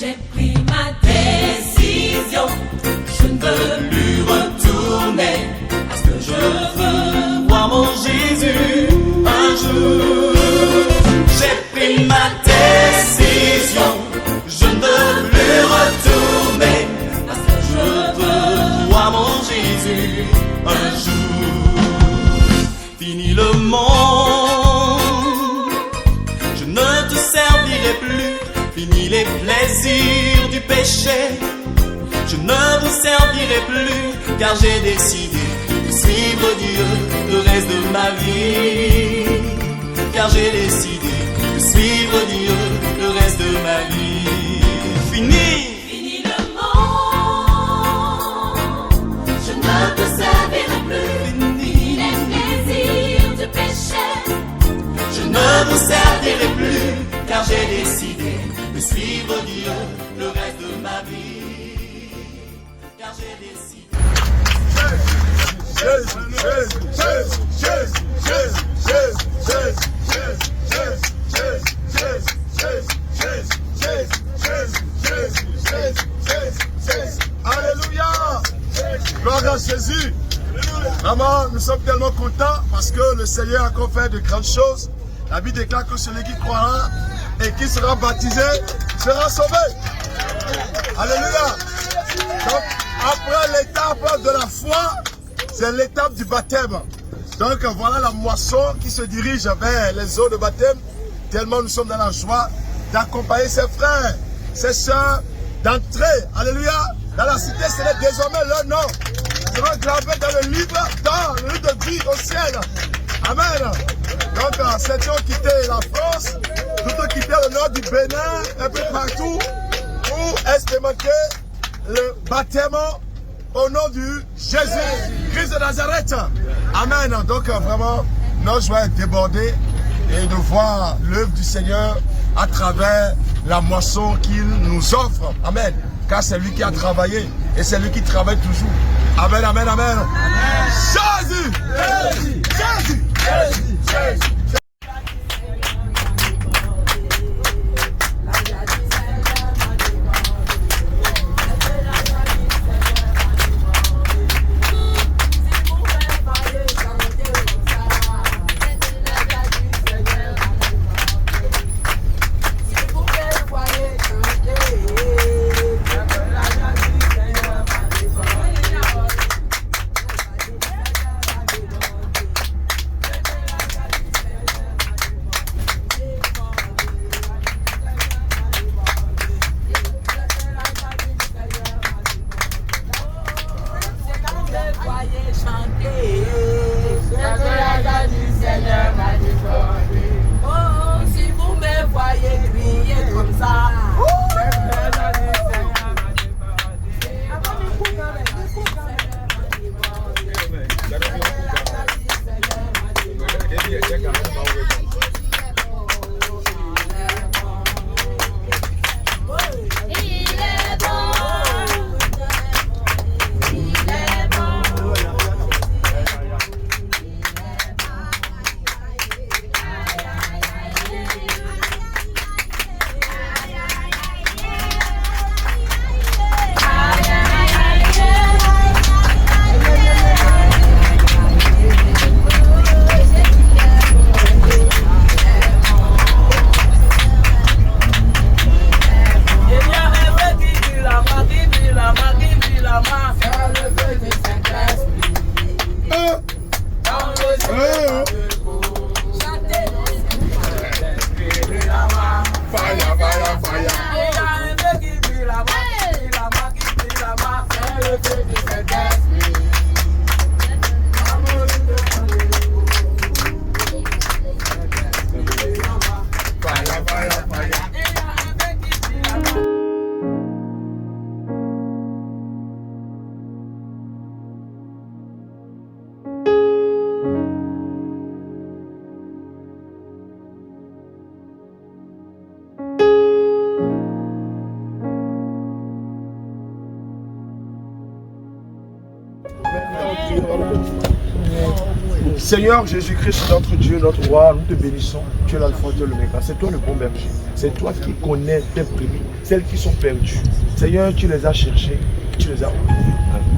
J'ai pris ma décision, je ne veux plus retourner, parce que je veux voir mon Jésus un jour. J'ai pris ma décision, je ne veux plus retourner, parce que je veux voir mon Jésus un jour. Fini le monde, je ne te servirai plus. Fini les plaisirs du péché, je ne vous servirai plus, car j'ai décidé de suivre Dieu le reste de ma vie. Car j'ai décidé de suivre Dieu le reste de ma vie. Fini le monde, je ne te servirai plus. Fini les plaisirs du péché, je ne vous servirai plus, car j'ai décidé de suivre Dieu le reste de ma vie, car j'ai décidé. Alléluia! Gloire à Jésus! Vraiment, nous sommes tellement contents parce que le Seigneur a encore fait de grandes choses. La Bible déclare que celui qui croira et qui sera baptisé sera sauvé. Alléluia. Donc, après l'étape de la foi, c'est l'étape du baptême. Donc, voilà la moisson qui se dirige vers les eaux de baptême. Tellement nous sommes dans la joie d'accompagner ses frères, ses soeurs, d'entrer, alléluia, dans la cité céleste. Désormais, leur nom sera gravé dans le livre de vie au ciel. Amen. Donc, certains ont quitté la France, d'autres ont quitté le nord du Bénin, un peu partout, pour expérimenter le baptême au nom du Jésus-Christ de Nazareth. Amen. Donc, vraiment, notre joie est débordée et de voir l'œuvre du Seigneur à travers la moisson qu'il nous offre. Amen. Car c'est lui qui a travaillé et c'est lui qui travaille toujours. Amen, amen, amen. Jésus! Jésus! Jésus! Jésus! Jésus! Seigneur Jésus-Christ, notre Dieu, notre roi, nous te bénissons. Tu es l'alpha, tu es l'oméga. C'est toi le bon berger. C'est toi qui connais tes brebis, celles qui sont perdues. Seigneur, tu les as cherchées, tu les as oubliées.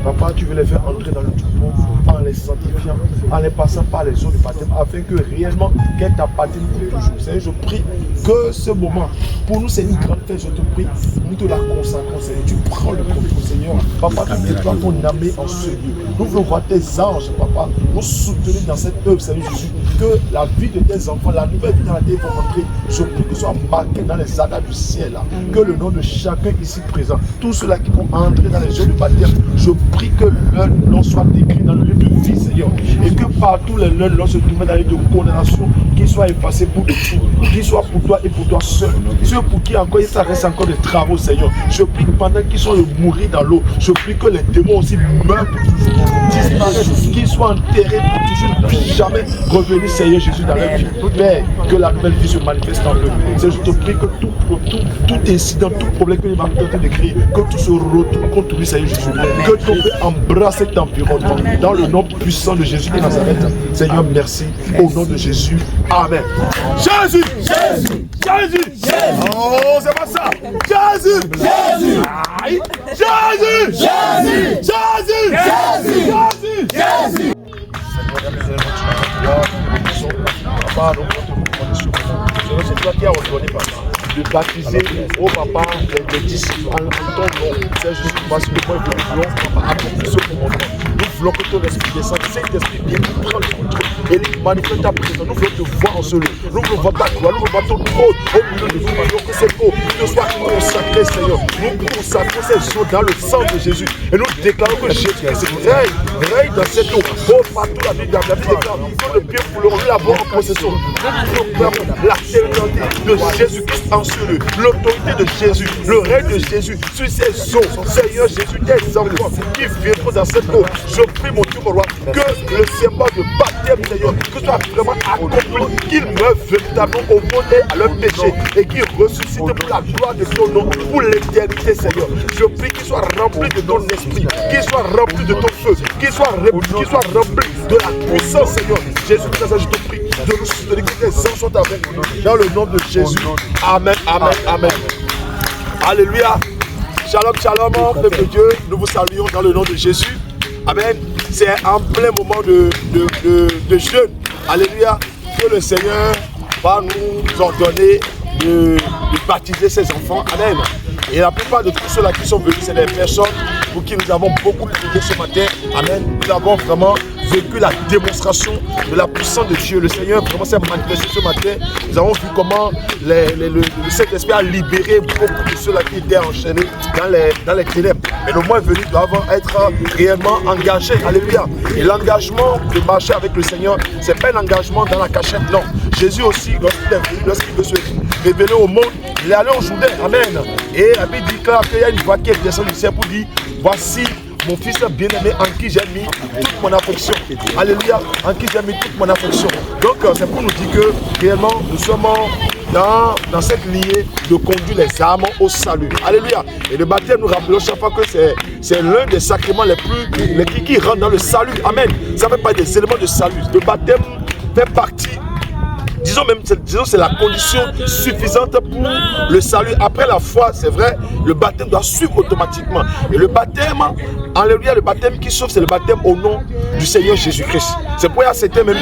Papa, tu veux les faire entrer dans le troupeau en les sanctifiant, en les passant par les eaux du baptême, afin que réellement qu'elles t'appartiennent pour toujours. Seigneur, je prie que ce moment, pour nous, c'est une grande fête, je te prie, nous te la consacrons, Seigneur. Tu prends le contrôle, Seigneur. Papa, tu déploies ton armée en ce lieu. Nous voulons voir tes anges, Papa, nous soutenir dans cette œuvre, Seigneur Jésus, que la vie de tes enfants, la nouvelle vie dans laquelle ils vont entrer, je prie que soit marquée dans les adas du ciel, que le nom de chacun ici présent, tous ceux-là qui vont entrer dans les jeux du baptême, je prie que leur nom soit écrit dans le livre de vie, Seigneur, et que partout les leurs noms se trouvent dans les livre de condamnation, qu'ils soient effacés pour toujours, qu'ils soient pour toi et pour toi seul. Ceux pour qui encore il reste encore des travaux, Seigneur, je prie que pendant qu'ils sont mourir dans l'eau, je prie que les démons aussi meurent pour toujours, disparaissent, qu'ils soient enterrés pour toujours, ne puissent jamais revenir, Seigneur Jésus, dans leur vie. Mais que la nouvelle vie se manifeste en eux. Je te prie que tout incident, tout problème que les va tenter de créer, que tout se retourne contre lui, Seigneur Jésus. Que ton Père embrasse cet environnement dans le nom puissant de Jésus de Nazareth. Seigneur, merci. Au nom de Jésus. Amen. Jésus! Jésus! Jésus! Jésus! Oh, c'est pas ça! Jésus! Jésus! Aïe! Jésus! Jésus! Jésus! Jésus! Jésus! Jésus! Papa, nous te reconnaissons. C'est toi qui as ordonné, papa, de baptiser, oh papa, les disciples en ton nom. C'est juste parce que moi, nous voulons, papa, accomplir ce commandement. Nous voulons que ton esprit descende, Saint-Esprit vienne prendre le contrôle et manifeste ta présence. Nous voulons te voir en ce lieu. Nous voulons voir ta gloire, nous voulons voir ton trône au milieu de nous. Nous voulons que cette eau te soit consacrée, Seigneur. Nous consacrons ces eaux dans le sang de Jésus. Et nous déclarons que Jésus-Christ règne dans cette eau. Oh, partout la vie déclare que le bien pour le rendre la en possession. Nous proclamons la sérénité de Jésus-Christ en ce lieu. L'autorité de Jésus, le règne de Jésus sur ces eaux. Seigneur Jésus, tes enfants qui viendront dans cette eau. Je prie, mon Dieu, mon roi, que le serment de baptême, Seigneur, que soit vraiment accompli, qu'ils meurent véritablement au monde et à leur péché et qu'ils ressuscitent pour la gloire de ton nom, pour l'éternité, Seigneur. Je prie qu'ils soient remplis de ton esprit, qu'ils soient remplis de ton feu, qu'ils soient remplis de la puissance, Seigneur. Jésus, je te prie de nous soutenir, que tes anges soient avec nous. Dans le nom de Jésus. Amen, amen, amen. Alléluia. Shalom, shalom, peuple de Dieu. Nous vous saluons dans le nom de Jésus. Amen. C'est en plein moment de jeûne. Alléluia. Que le Seigneur va nous ordonner de baptiser ses enfants. Amen. Et la plupart de tous ceux-là qui sont venus, c'est des personnes pour qui nous avons beaucoup prié ce matin. Amen. Nous avons vraiment vécu la démonstration de la puissance de Dieu. Le Seigneur vraiment s'est manifesté ce matin. Nous avons vu comment le Saint-Esprit a libéré beaucoup de ceux-là qui étaient enchaînés dans les ténèbres. Mais le mois venu doit être réellement engagé. Alléluia. Et l'engagement de marcher avec le Seigneur, ce n'est pas un engagement dans la cachette, non. Jésus aussi, lorsqu'il veut se révéler au monde, il est allé au Jourdain. Amen. Et la Bible dit qu'il y a une voix qui est descendue du ciel pour dire, voici mon fils bien-aimé en qui j'ai mis toute mon affection. Alléluia, en qui j'ai mis toute mon affection. Donc c'est pour nous dire que réellement nous sommes dans cette lignée de conduire les âmes au salut. Alléluia. Et le baptême, nous rappelons chaque fois que c'est l'un des sacrements les plus qui rentrent dans le salut. Amen. Ça fait partie des éléments de salut. Le baptême fait partie. Disons c'est la condition suffisante pour le salut. Après la foi, c'est vrai, le baptême doit suivre automatiquement. Et le baptême, alléluia, le baptême qui sauve, c'est le baptême au nom du Seigneur Jésus-Christ. C'est pourquoi il y a certains même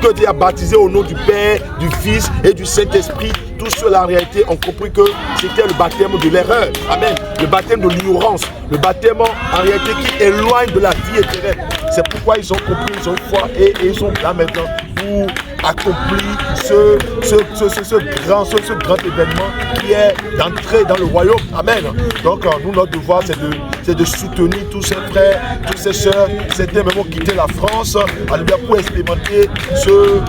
que Dieu a baptisé au nom du Père, du Fils et du Saint-Esprit. Tous ceux-là en réalité ont compris que c'était le baptême de l'erreur. Amen. Le baptême de l'ignorance. Le baptême en réalité qui éloigne de la vie éternelle. C'est pourquoi ils ont compris, ils ont foi et ils sont là maintenant pour accomplir ce grand événement qui est d'entrer dans le royaume. Amen. Donc nous, notre devoir, c'est de soutenir tous ces frères, toutes ces sœurs. Certains même ont quitté la France pour expérimenter ce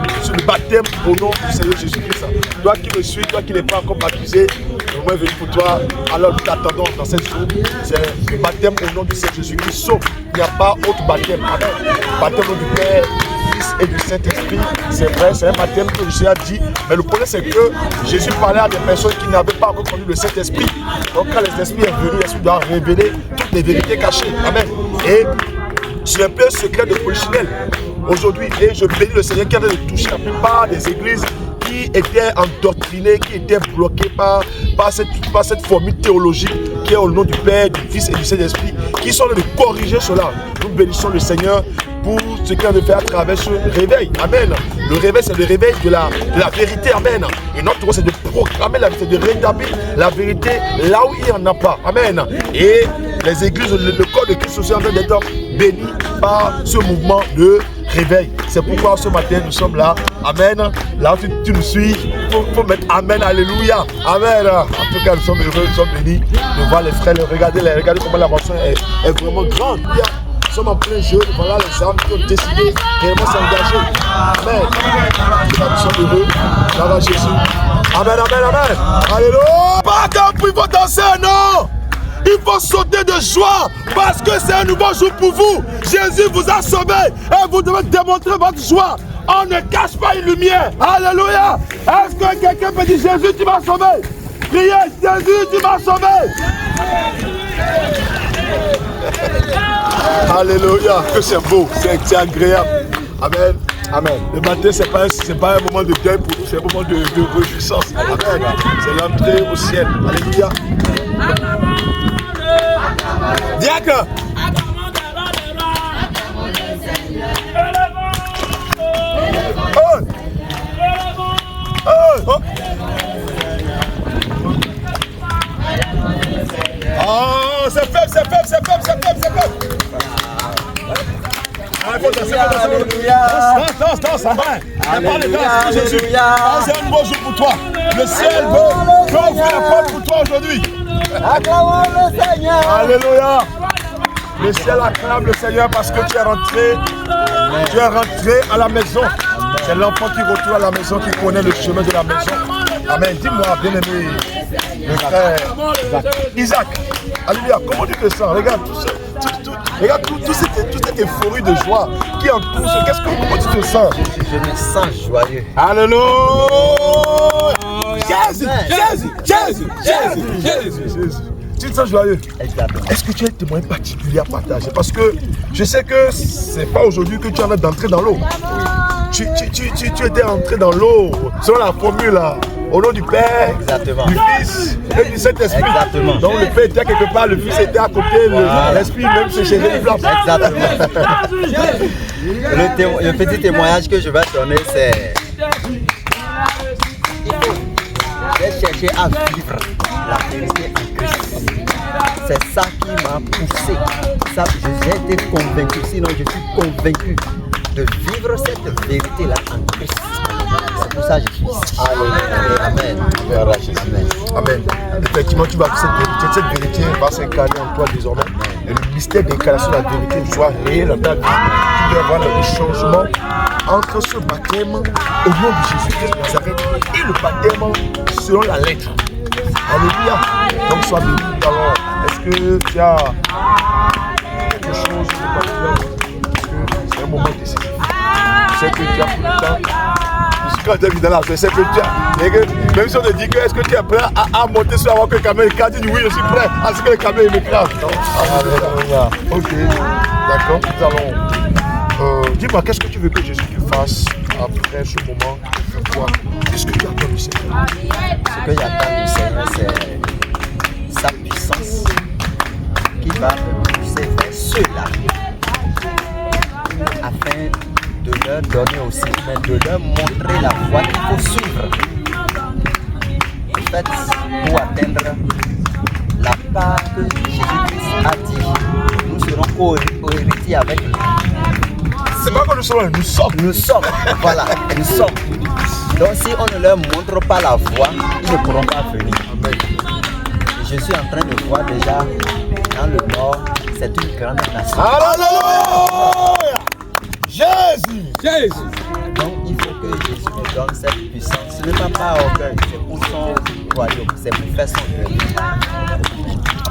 baptême au nom du Seigneur Jésus-Christ. Toi qui me suis, toi qui n'es pas encore baptisé, le moment est venu pour toi. Alors nous t'attendons dans cette jour. C'est le baptême au nom du Seigneur Jésus-Christ. Sauf il n'y a pas autre baptême. Amen. Baptême au nom du Père, et du Saint-Esprit, c'est vrai, c'est un baptême que Jésus a dit, mais le problème c'est que Jésus parlait à des personnes qui n'avaient pas encore connu le Saint-Esprit. Donc quand l'Esprit est venu, l'Esprit doit révéler toutes les vérités cachées. Amen. Et c'est un peu un secret de Polichinelle. aujourd'hui. Et je bénis le Seigneur qui a de toucher la plupart des églises qui étaient endoctrinées, qui étaient bloquées par cette formule théologique qui est au nom du Père, du Fils et du Saint-Esprit, qui sont de corriger cela. Nous bénissons le Seigneur pour ce qu'il a de faire à travers ce réveil. Amen. Le réveil, c'est le réveil de la vérité. Amen. Et notre rôle, c'est de proclamer la vérité, de rétablir la vérité là où il n'y en a pas. Amen. Et les églises, le corps de Christ aussi en train d'être béni par ce mouvement de réveil. C'est pourquoi ce matin, nous sommes là. Amen. Là où tu nous suis, il faut mettre Amen. Alléluia. Amen. En tout cas, nous sommes heureux, nous sommes bénis de voir les frères. Regardez comment l'avancement est vraiment grande. Nous sommes en plein jeu, voilà les âmes qui ont décidé réellement s'engager. Amen. Nous sommes heureux. Là Jésus. Amen, amen, amen. Alléluia. Pas qu'il faut danser, non. Il faut sauter de joie parce que c'est un nouveau jour pour vous. Jésus vous a sauvé et vous devez démontrer votre joie. On ne cache pas une lumière. Alléluia. Est-ce que quelqu'un peut dire Jésus, tu m'as sauvé? Priez, Jésus, tu m'as sauvé. Alléluia, que c'est beau, c'est agréable. Amen, amen. Le matin, c'est pas un moment de deuil pour nous, c'est un moment de réjouissance. Amen. C'est l'entrée au ciel. Alléluia. Diacre. Oh, c'est faible, c'est faible, c'est faible, c'est faible, c'est faible. Danse, amen. C'est un nouveau jour pour toi. Le ciel veut ouvrir la porte pour toi aujourd'hui. Acclamons le Seigneur. Alléluia. Le ciel acclame le Seigneur parce que tu es rentré à la maison. C'est l'enfant qui retourne à la maison, qui connaît le chemin de la maison. Amen. Dis-moi, bien-aimé, le frère Isaac. Alléluia. Comment tu te sens? Regarde toute cette euphorie de joie qui entoure ce. Comment tu te sens? Je me sens joyeux. Alléluia. Jésus. Tu te sens joyeux? Exactement. Est-ce que tu as un témoin particulier à partager? Parce que je sais que c'est pas aujourd'hui que tu en as d'entrer dans l'eau. Tu étais entré dans l'eau selon la formule là, au nom du Père, exactement, du Fils et du Saint-Esprit. Exactement. Donc le Père était quelque part, le Fils était à côté, l'Esprit même se cherchait une place. Exactement. Le petit témoignage que je vais donner, c'est j'ai cherché à vivre la vérité en Christ. C'est ça qui m'a poussé. J'ai été convaincu, sinon je suis convaincu de vivre cette vérité-là en Christ. C'est pour ça que je suis ici. Amen. Amen. Effectivement, tu vas cette vérité va s'incarner en toi désormais. Et le mystère d'incarnation de la vérité soit réel dans ta vie. Tu dois avoir le changement entre ce baptême au nom de Jésus-Christ de Nazareth et le baptême selon la lettre. Alléluia. Donc sois béni. Alors, est-ce que tu as quelque chose de particulier? C'est un moment décisif. Je sais que tu as pris le temps. Quand tu es dans la je sais que tu as. Même si on te dit que est-ce que tu es prêt à monter sur avant que le camion écrase, tu dis oui, je suis prêt à ce que le camion m'écrase. Ok, d'accord, nous allons. Dis-moi, qu'est-ce que tu veux que Jésus te fasse après ce moment? Quoi? Qu'est-ce que tu attends du Seigneur? Ce que j'attends du Seigneur, c'est sa puissance qui va me pousser vers ceux-là afin de leur donner aussi, mais de leur montrer la voie qu'il faut suivre. En fait, pour atteindre la part que Jésus-Christ a dit, nous serons co-héritiers avec lui. C'est pas que nous sommes, nous sommes. Nous sommes, voilà, nous sommes. Donc si on ne leur montre pas la voie, ils ne pourront pas venir. Je suis en train de voir déjà dans le nord, c'est une grande nation. Alléluia! Jésus! Donc il faut que Jésus me donne cette puissance. Ce n'est pas par orgueil, c'est pour son royaume, c'est pour faire son œuvre.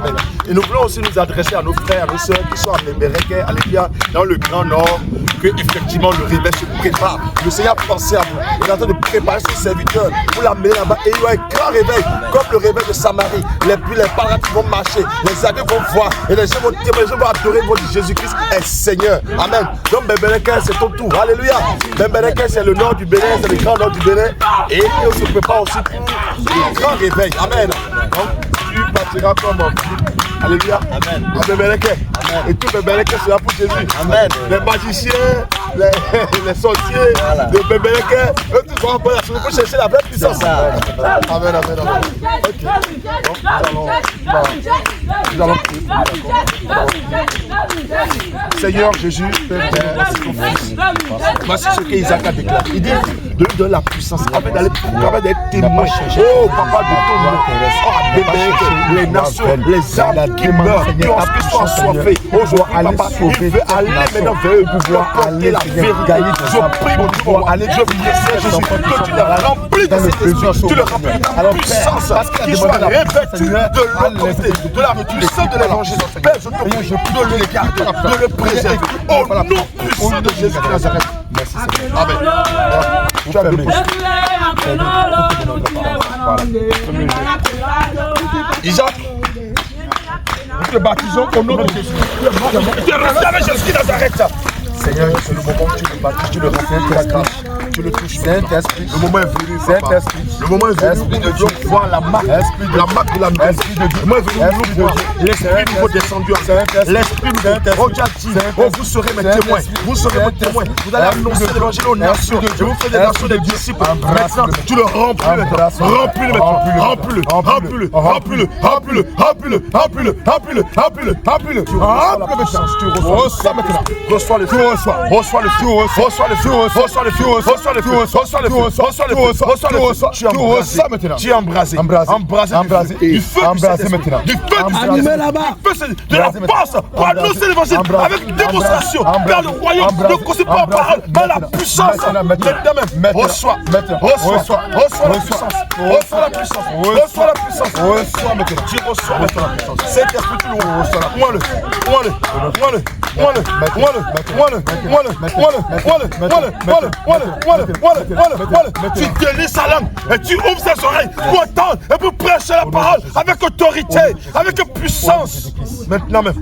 Amen. Et nous voulons aussi nous adresser à nos frères, à nos sœurs qui sont à Mbembereke, alléluia, dans le Grand Nord, que effectivement le réveil se prépare. Le Seigneur a pensé à vous. Il est en train de préparer ses serviteurs pour l'amener là-bas. Et il y aura un grand réveil, comme le réveil de Samarie. Les parents qui vont marcher, les aveugles vont voir, et les gens vont témoigner, les gens vont adorer, vont dire Jésus-Christ est Seigneur. Amen. Donc Mbembereke, c'est ton tour. Alléluia. Mbembereke, c'est le nord du Bénin, c'est le grand nord du Bénin. Et on se prépare aussi pour le grand réveil. Amen. Donc, tu partiras comme alléluia. Amen. À Mbembereke. Et tout Mbembereke sera pour Jésus. Amen. Les magiciens, les sorciers de Mbembereke, eux tous vont apprendre la chose pour chercher la vraie puissance. Amen, amen, amen. Ok. Donc, nous allons prier. Seigneur Jésus, voici ce qu'Isaac a déclaré. Il dit de lui donner la puissance afin d'être témoin. Oh, papa de ton nom. Les nations, les âmes qui meurent, qui sont assoiffées. Aujourd'hui, papa, il veut aller maintenant vers eux pour pouvoir porter la vérité. Je prie pour pouvoir aller. Je prie, Seigneur Jésus, que tu le remplis de cet esprit. Tu le remplis de ta puissance. Qu'il soit revêtu de l'autorité, de la puissance de l'évangile. Père, je te prie de le garder, de le préserver. Au nom puissant de Jésus de Nazareth. Merci Seigneur. Amen. Tu as béni. Isaac, nous te baptisons au nom de Jésus. Tu es resté avec Jésus de Nazareth. Seigneur, c'est le moment où tu le baptises, tu le refais de la grâce, tu le touches. Saint-Esprit, le moment est venu. Saint-Esprit, le moment est venu. Esprit de Dieu, voir la marque de la nouvelle. Esprit de Dieu, le moment est venu nous voir. L'Esprit nouveau descendu. L'Esprit nouveau. Oh, tu as dit, oh, vous serez mes témoins. Vous serez mes témoins. Vous allez annoncer l'évangile aux nations. Je vous fais des nations des disciples. Maintenant, tu le remplis maintenant. Remplis-le maintenant. Remplis-le. Remplis-le. Remplis-le. Remplis-le. Remplis-le. Remplis-le. Remplis-le. Remplis-le. Remplis-le. Tu reçois maintenant. Reçois le feu. Reçois le feu, reçois le feu, reçois le feu, reçois le feu, reçois le feu, reçois le feu, reçois le feu. Tu reçois maintenant. Tu es embrasé, embrasé du feu maintenant, du feu du Seigneur, de la force pour annoncer l'évangile avec démonstration. Père, le royaume ne consiste pas en parole, mais la puissance. Maintenant même, reçois la puissance, reçois la puissance, reçois la puissance, reçois maintenant. Tu reçois maintenant la puissance. Cet esprit, tu le reçois là. Moi-le. Tu délies sa langue et tu ouvres ses oreilles pour entendre et pour prêcher la parole avec autorité, avec puissance. Maintenant même,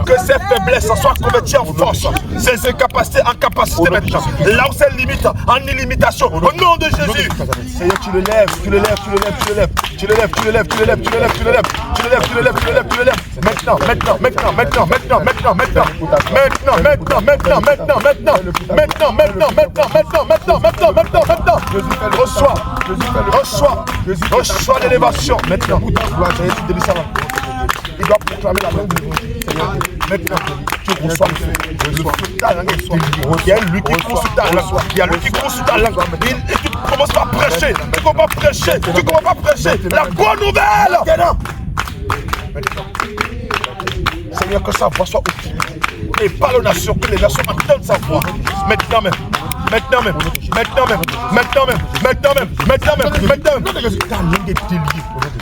que ces faiblesses soient converties en force, ces incapacités en capacité maintenant. Là où c'est limite, en illimitation, au nom de Jésus. Seigneur, tu le lèves. Maintenant. Reçois l'élévation. Maintenant. Il doit proclamer la langue de Dieu. Maintenant, tu reçois le feu. Il y a lui qui consulte ta langue. Il y a lui qui consulte ta langue. Et tu commences pas à prêcher. Tu commences pas à prêcher. La bonne nouvelle. Seigneur, que sa voix soit audible. Et parle aux nations, que les nations entendent sa voix. Maintenant même.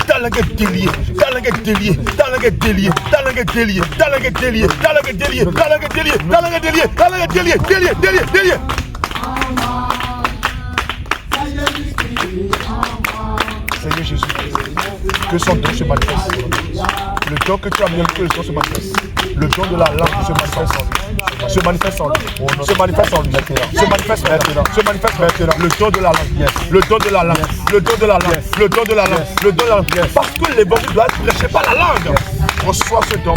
Ta langue est déliée. Seigneur Jésus, que son don se manifeste. Le don que tu as mis, que le don se manifeste. Le don de la langue se manifeste en lui. Se manifeste maintenant. Le don de la langue. Parce que l'évangile doit être prêché par la langue. Reçois ce don.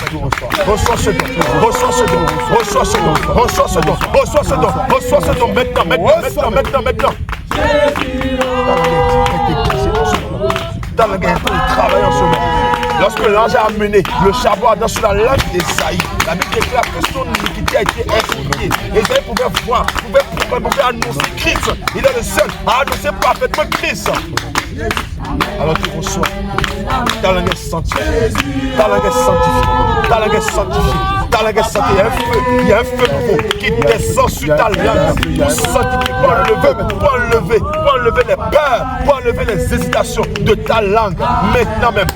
Maintenant. Ta langue est travaillant en ce moment. Lorsque l'ange a amené le charbon ardent sur la langue d'Esaïe, la Bible déclare que son iniquité a été expliquée. Esaïe pouvait voir, pouvait annoncer Christ. Il est le seul à annoncer parfaitement Christ. Alors tu reçois. Ta langue est sanctifiée. Ta langue est sanctifiée. Ta langue est sanctifiée. Ta langue est sanctifiée. Il y a un feu nouveau qui descend sur ta langue pour sanctifier, pour enlever les peurs, pour enlever les hésitations de ta langue. Maintenant même.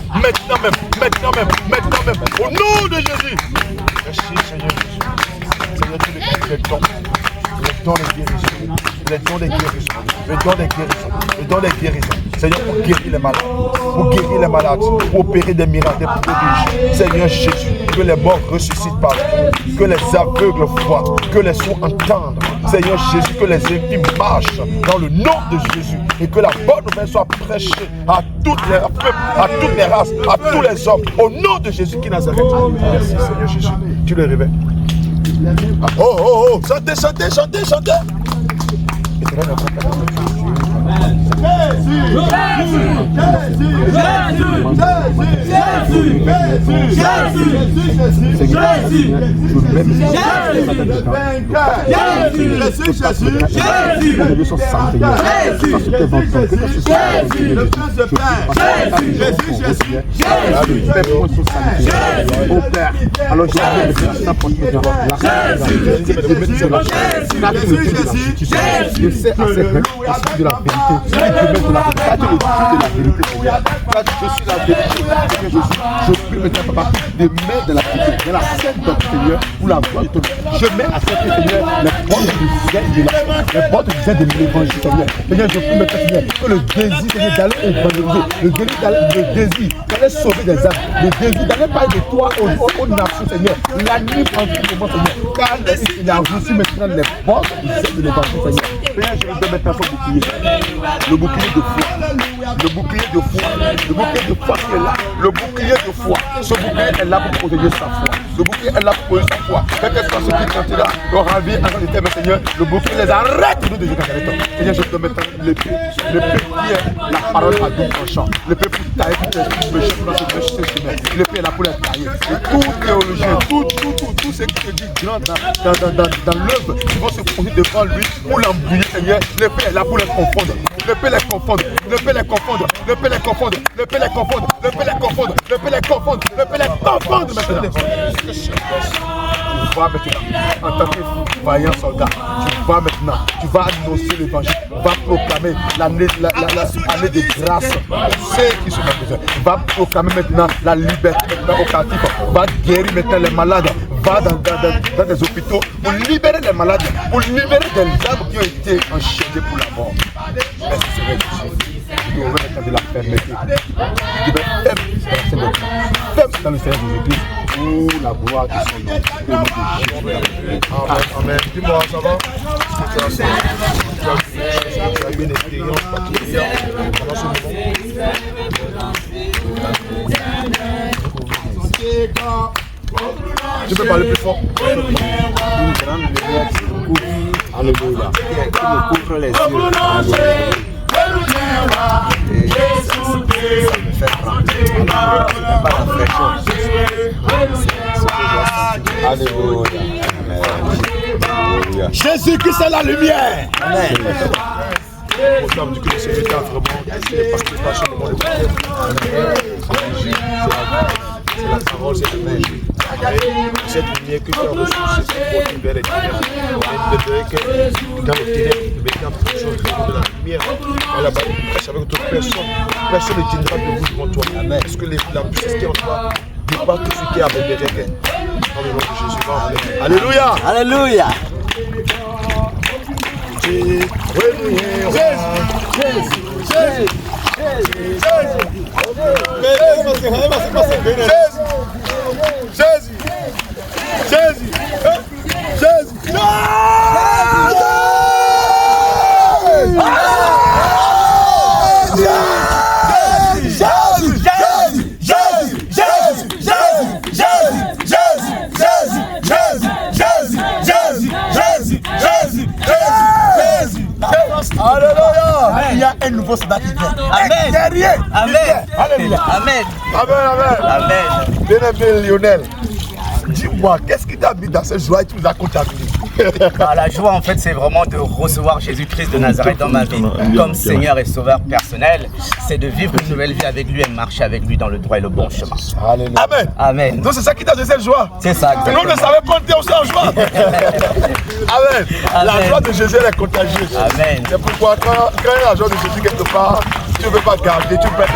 Au nom de Jésus. Merci Seigneur Jésus. Seigneur, tu les dons. Les dons de guérison. Les dons de guérison. Les dons de guérison. Les dons de guérison. Seigneur, pour guérir les malades. Pour guérir les malades. Pour opérer des miracles, des prodiges. Seigneur Jésus, que les morts ressuscitent par lui. Que les aveugles voient. Que les sourds entendent. Seigneur Jésus, que les impies marchent dans le nom de Jésus. Et que la bonne nouvelle soit prêchée à toutes les peuples, à toutes les races, à tous les hommes. Au nom de Jésus qui Nazareth. Merci Seigneur Jésus. Tu le réveilles. Oh, chantez. De la vérité, de la vérité, je suis la vérité, je peux me faire partie des mains de la vérité, de la scène de Seigneur, ou la voix de ton. Je mets à cette Seigneur les portes du ciel de l'évangile, Seigneur. Seigneur, je peux me faire Seigneur que le désir Seigneur d'aller évangéliser, le désir d'aller sauver des âmes, le désir d'aller parler de toi aux nations, Seigneur, l'anime en tout moment, Seigneur, car il a reçu maintenant les portes du ciel de l'évangile, Seigneur. Seigneur, je vais te mettre un faux bouclier. Le bouclier de foi. Le bouclier de foi. Le bouclier de foi qui est là. Le bouclier de foi. Ce bouclier est là pour protéger sa foi. Le bouclier est là pour protéger sa foi. Quel que soit ce qui continue là, le ravi à son éternel Seigneur, le bouclier les arrête au nom de Jésus Christ. Seigneur, je te mets l'épée. L'épée qui est la parole à double tranchant. L'épée pour tailler tout esprit péché dans ce chemin. L'épée est là pour les tailler. Et tout théologien, tout ce qui se dit grand dans l'œuvre, qui vont se poser devant lui pour l'embrouiller, Seigneur. L'épée est là pour les confondre. Ne peut les confondre, ne peut les confondre, ne peut les confondre, ne peut les confondre, ne peut les confondre, ne peut les confondre, ne peut les confondre maintenant. Tu vas maintenant, en tant que vaillant soldat, tu vas maintenant, tu vas annoncer l'évangile, tu vas proclamer l'année de grâce pour ceux qui sont en besoin. Tu vas proclamer maintenant la liberté maintenant aux captifs, va guérir maintenant les malades, va dans des hôpitaux pour libérer les malades, pour libérer des âmes qui ont été enchaînées pour la mort. Merci Seigneur Jésus. Tu devrais maintenant de la fermeté. Tu devrais ferme dans le Seigneur Jésus-Christ pour la gloire de son nom. Au nom de Jésus. Amen. Dis-moi, ça va? Tu as eu une expérience particulière pendant ce moment? Tu peux parler plus fort? Une grande lumière qui me couvre. Alléluia. Qui me couvre les yeux. Et ça me fait trembler. Pas la fraîcheur. Alléluia. Alléluia. Jésus-Christ est la lumière. Amen. On dit que le Seigneur t'a vraiment aidé parce que pas ce moment de c'est la parole, c'est l'évangile. Cette lumière que tu as reçue, c'est pour libérer les ténèbres. Et que dans les ténèbres, maintenant, personne ne de la lumière. À la base, prêche avec d'autres personnes. Personne ne tiendra debout devant toi. Parce que la puissance qui est en toi dépasse tout ce qui est avec des règles. Dans le nom de Jésus. Alléluia. Alléluia. Alléluia. Il y a un nouveau soldat qui vient. Amen. Guerrier. Amen. Alléluia. Amen. Amen. Amen. Bien-aimé Lionel, dis-moi, qu'est-ce qui t'a mis dans cette joie et tu nous as contaminé? Bah, la joie, en fait, c'est vraiment de recevoir Jésus-Christ de Nazareth dans ma vie comme Seigneur et Sauveur personnel. C'est de vivre une nouvelle vie avec lui et marcher avec lui dans le droit et le bon chemin. Alléluia. Amen. Amen. Donc c'est ça qui t'a donné cette joie. C'est ça, exactement. Sinon, on ne savait pas qu'on était aussi en joie. Amen. La Amen. joie de Jésus, elle est contagieuse. Amen. C'est pourquoi quand il y a la joie de Jésus quelque part, tu ne veux pas garder, tu peux être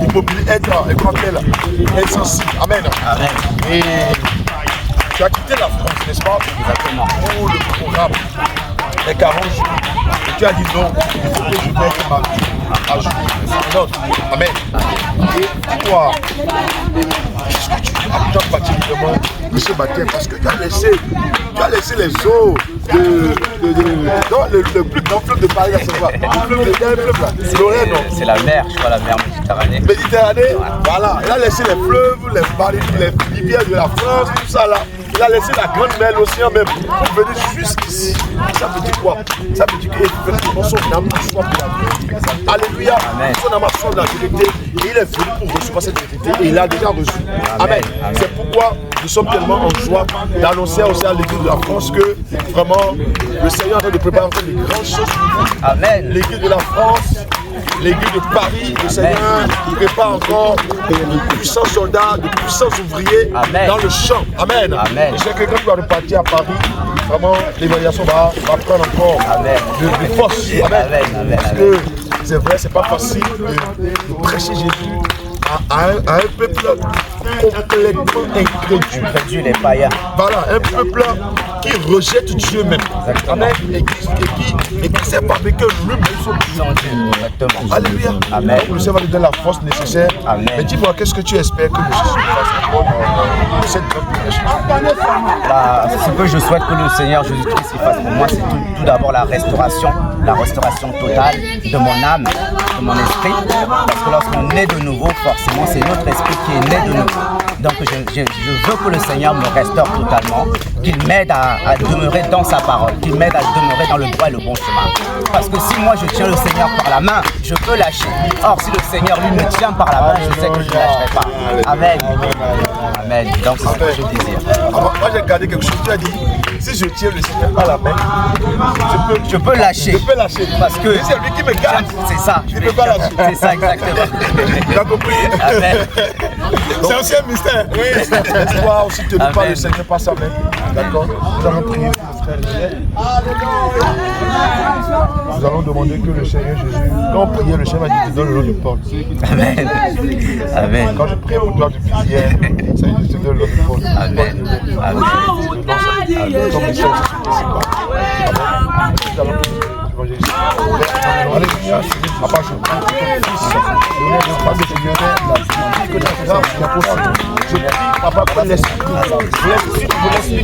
immobile, être sensible. Amen. Amen. Et tu as quitté la France, n'est-ce pas? Exactement. Pour le programme des 40 jours. Et tu as dit non, il faut que je mette ma jour. Non. Amen. Et toi, qu'est-ce que tu as tant particulièrement de ce baptême? Parce que tu as laissé les eaux dans le plus grand fleuve de Paris à ce moment. C'est l'Orient, non? C'est la mer, je crois, la mer Méditerranée. Méditerranée, voilà. Il a laissé les fleuves, les rivières de la France, tout ça là. Il a laissé la grande mer, l'océan même, pour venir jusqu'ici. Ça veut dire quoi? Ça veut dire qu'effectivement son âme soit pour la vérité. Alléluia. Amen. Son âme soit de la vérité. Et il est venu pour recevoir cette vérité. Et il a déjà reçu. Amen. Amen. C'est pourquoi nous sommes tellement en joie d'annoncer aussi à l'église de la France que vraiment le Seigneur est en train de préparer encore de grandes choses pour vous. Amen. L'église de la France, l'église de Paris, le Seigneur prépare encore de puissants soldats, de puissants ouvriers Amen. dans le champ. Amen. Amen. Et je sais que quand tu vas repartir à Paris, vraiment l'évaluation va prendre encore Amen. de force. Amen. Amen. Amen. Parce que c'est vrai, c'est pas facile de prêcher Jésus à un peuple complètement incrédule. Dieu les païens. Voilà, un peuple qui rejette Dieu même. Exactement. Amen. Et qui sait pas que lui-même son Dieu. Sans Dieu, exactement. Alléluia. Amen. Donc, le Seigneur va nous donner la force nécessaire. Amen. Mais dis-moi, qu'est-ce que tu espères que le Jésus fasse encore dans cette grande prêche? Bah, ce que je souhaite que le Seigneur Jésus-Christ il fasse pour moi, c'est tout d'abord la restauration totale de mon âme, de mon esprit. Parce que lorsqu'on est de nouveau, forcément, c'est notre esprit qui est né de nouveau. Donc je veux que le Seigneur me restaure totalement, qu'il m'aide à demeurer dans sa parole, qu'il m'aide à demeurer dans le droit et le bon chemin. Parce que si moi je tiens le Seigneur par la main, je peux lâcher. Or si le Seigneur lui me tient par la main, je sais que je ne lâcherai pas. Amen. Amen. Donc c'est ce que je désire. Alors, moi j'ai gardé quelque chose, tu as dit, si je tiens le Seigneur par la main, Je peux lâcher. je peux lâcher. Parce que c'est lui qui me garde. c'est ça. Je ne peux pas lâcher. C'est ça exactement. Tu as compris? Amen. C'est aussi un mystère. Oui. Laisse-toi aussi tenu par le Amen. Seigneur par sa main. D'accord? Nous allons prier pour le frère Michel. Nous allons demander que le Seigneur Jésus, quand on priait, le Seigneur m'a dit, te donne le nom de Paul. Amen. Amen. Quand je prie pour toi depuis hier, ça y est, je te donne le nom de Paul. Amen. Amen. Comme les choses se passent pas. Nous allons prier. Alléluia, papa, je prie pour ton fils. Papa, que tu viendrais que ta grâce soit possible. Je prie, papa, pour l'esprit. L'esprit,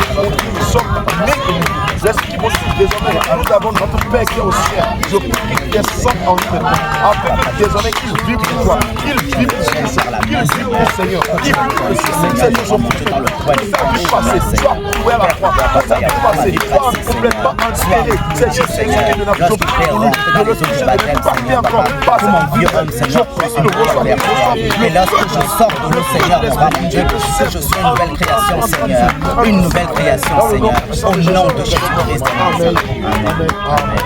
nous sommes nés de nous. L'esprit qui vous suit désormais. Nous avons notre Père qui est au ciel. Je prie qu'il descende en nous maintenant. Afin que désormais qu'il vive pour toi. Qu'il vive pour le Seigneur. Qu'il vive pour le Seigneur. Qu'il vive pour le Seigneur. Seigneur, je prie pour toi. Tu as vu passer. Tu as couru à la croix. Tu as vu passer. Tu as complètement inspiré. Seigneur, Seigneur, de notre je prie pour nous. De le toucher, de ne pas faire encore. Pas Pour mon vieux homme, Seigneur, puisse me regarder. Mais lorsque je sors de l'eau, Seigneur, on va me dire que je suis une nouvelle création, Seigneur. Une nouvelle création, Seigneur. Au nom de Jésus-Christ. Amen. Amen.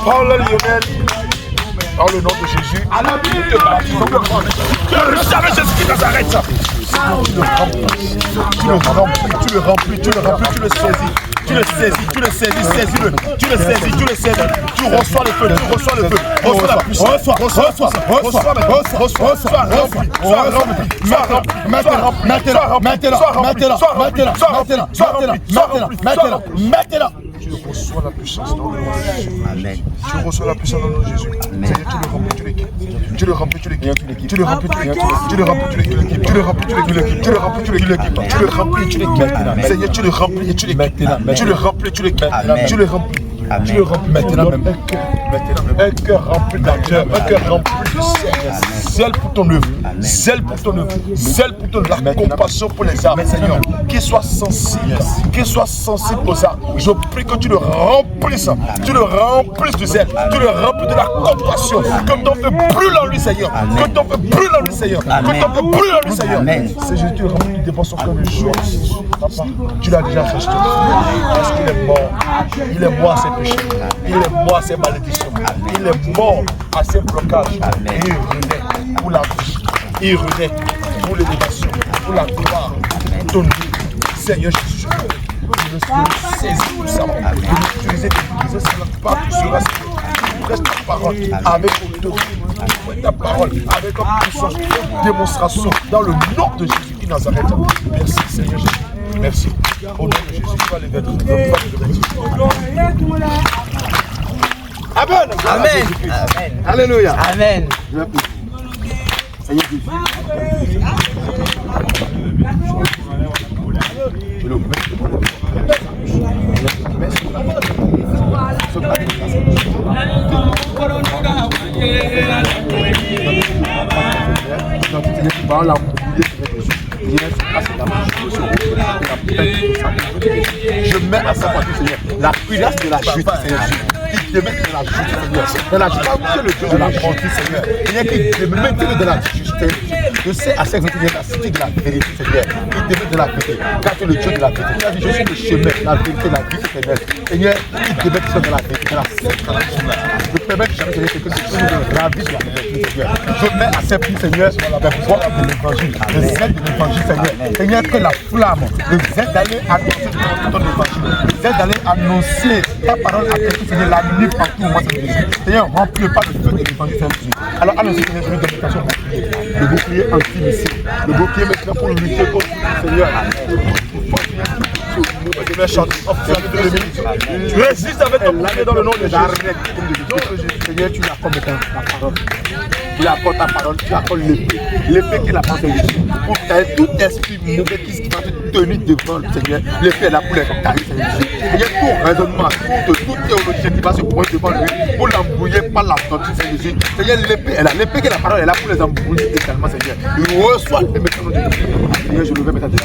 Paul Lionel, dans le nom de Jésus, je te baptise. Jamais Jésus qui Nazareth. Tu le remplis, tu le saisis. Tu le saisis, saisis-le. Tu le saisis. Tu reçois le feu, reçois la puissance. Reçois. Maintenant. Tu reçois la puissance dans le nom de Jésus. Amen. Tu reçois la puissance dans le nom de Jésus. Seigneur, tu le remplis, tu l'équipes. Tu le remplis, tu l'équipes. Tu le remplis, tu l'équipes. Tu le remplis, tu l'équipes. Tu le remplis, tu l'équipes. Tu le remplis, tu l'équipes. Tu le remplis, tu l'équipes. Seigneur, tu le remplis et tu l'équipes. Tu le remplis, tu l'équipes. Tu le remplis. Tu le remplis maintenant même. Un cœur rempli d'un cœur. Un cœur rempli Zèle pour ton œuvre. Zèle pour ton œuvre. Zèle pour ton œuvre. La compassion pour les âmes, Seigneur. Qu'il soit sensible. Qu'il soit sensible aux âmes. Je prie que tu le remplisses. Tu le remplisses de zèle. Tu le remplisses de la compassion. Que ton feu brûle en lui, Seigneur. Que ton feu brûle en lui, Seigneur. Que ton feu brûle en lui, Seigneur. C'est Jésus qui remplit des pensées comme une joie. Papa, tu l'as déjà fait. Parce qu'il est mort. Il est mort à ses péchés. Il est mort à ses malédictions. Il est mort à ses blocages. Et il renaît pour la vie. Il renaît pour l'élévation, pour la gloire, pour ton Dieu. Seigneur Jésus, je le saisis tout ça. Je vais l'utiliser sur la part, tu seras prêche ta parole avec autorité. Ta parole avec une puissance, une démonstration dans le nom de Jésus de Nazareth. Merci Seigneur Jésus. Merci. Au nom de Jésus, tu vas les mettre. Amen. Amen. Amen. Alléluia. Amen. Seigneur Jésus. Je le mets. Je mets à sa partie, Seigneur, la puissance de la chute, Seigneur. Qui te met de la chute, Seigneur. Dans la chute, tu es le Dieu de la justice, Seigneur. Seigneur, qui te met de la justice. Je sais à cette vérité, la cité de la vérité, Seigneur. Qui te met de la vérité. Car tu es le Dieu de la vérité. Tu as dit, je suis le chemin, la vérité, la vie, Seigneur. Seigneur, qui te met de la vérité, de la sainte. Je te permets que jamais que tu me ravis de la vérité, Seigneur. Je mets à cette vie, Seigneur, la voix de l'évangile, le zèle de l'évangile, Seigneur. Seigneur, que la flamme, le zèle d'aller annoncer ton évangile, le zèle d'aller annoncer ta parole à quelqu'un, Seigneur, la nuit partout au mois de Jésus. Seigneur, remplis pas le feu de l'évangile, Seigneur. Alors, allons-y, Seigneur, je vais donner l'éducation bouclier. Le bouclier anti-missile. Le bouclier maintenant pour lutter contre le Seigneur. Je vais chanter. Tu résistes avec ton bouclier dans le nom de Jésus. Seigneur, tu l'accordes ta parole. Tu accordes ta parole, tu accordes l'épée. L'épée qui est la parole de Jésus. Pour tout esprit mauvais qui va te tenir devant le Seigneur, l'épée est là pour les carrer, Seigneur. Seigneur, tout raisonnement, toute théologie qui va se pointer devant lui, pour l'embrouiller par la doctrine, Seigneur Jésus. Seigneur, l'épée est là. L'épée qui est la parole est là pour les embrouiller également, Seigneur. Il reçoit l'épée maintenant de Dieu. Seigneur, je le vais maintenant.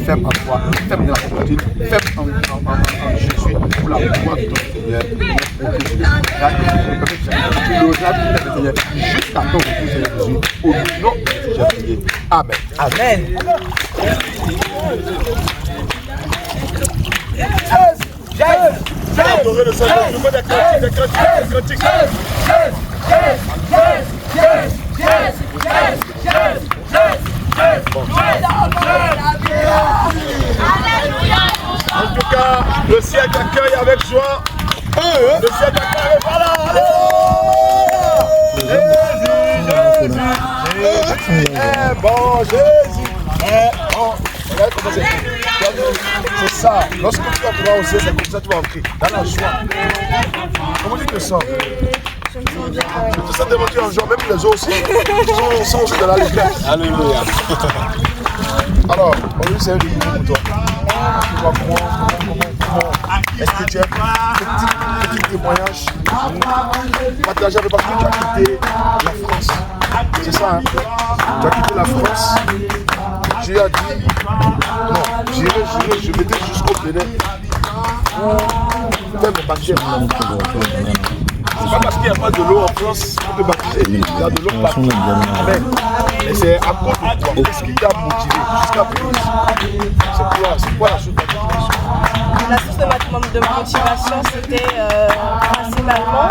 Ferme en toi, ferme dans la doctrine, ferme en Jésus pour la gloire de ton Seigneur. Jusqu'à ton retour, Seigneur Jésus, au nom de Jésus. Amen. Amen. Adorez le Seigneur, je veux des critiques. En tout cas, le ciel t'accueille avec joie. Le ciel t'accueille avec voilà. Jésus est bon, Jésus est bon. Regarde comment c'est ça. Lorsque tu vas oser, c'est comme ça que tu vas entrer dans la joie. Comment tu te sens? Je te sens démonter en joie, même les autres aussi sont aussi dans la légèreté. Alléluia. Alors, aujourd'hui c'est un jour pour toi. Tu vois comment est-ce que tu as un petit témoignage partagé avec parce que tu as quitté la France. C'est ça, hein? Tu as quitté la France. Tu as dit, non, j'irai, je m'étais jusqu'au Bénin pour faire me baptiser. C'est pas parce qu'il n'y a pas de l'eau en France pour te baptiser, il y a de l'eau partout. Mais c'est à cause de toi. Qu'est-ce qui t'a motivé jusqu'à présent? C'est quoi la chose de ta motivation? La source de ma motivation, c'était principalement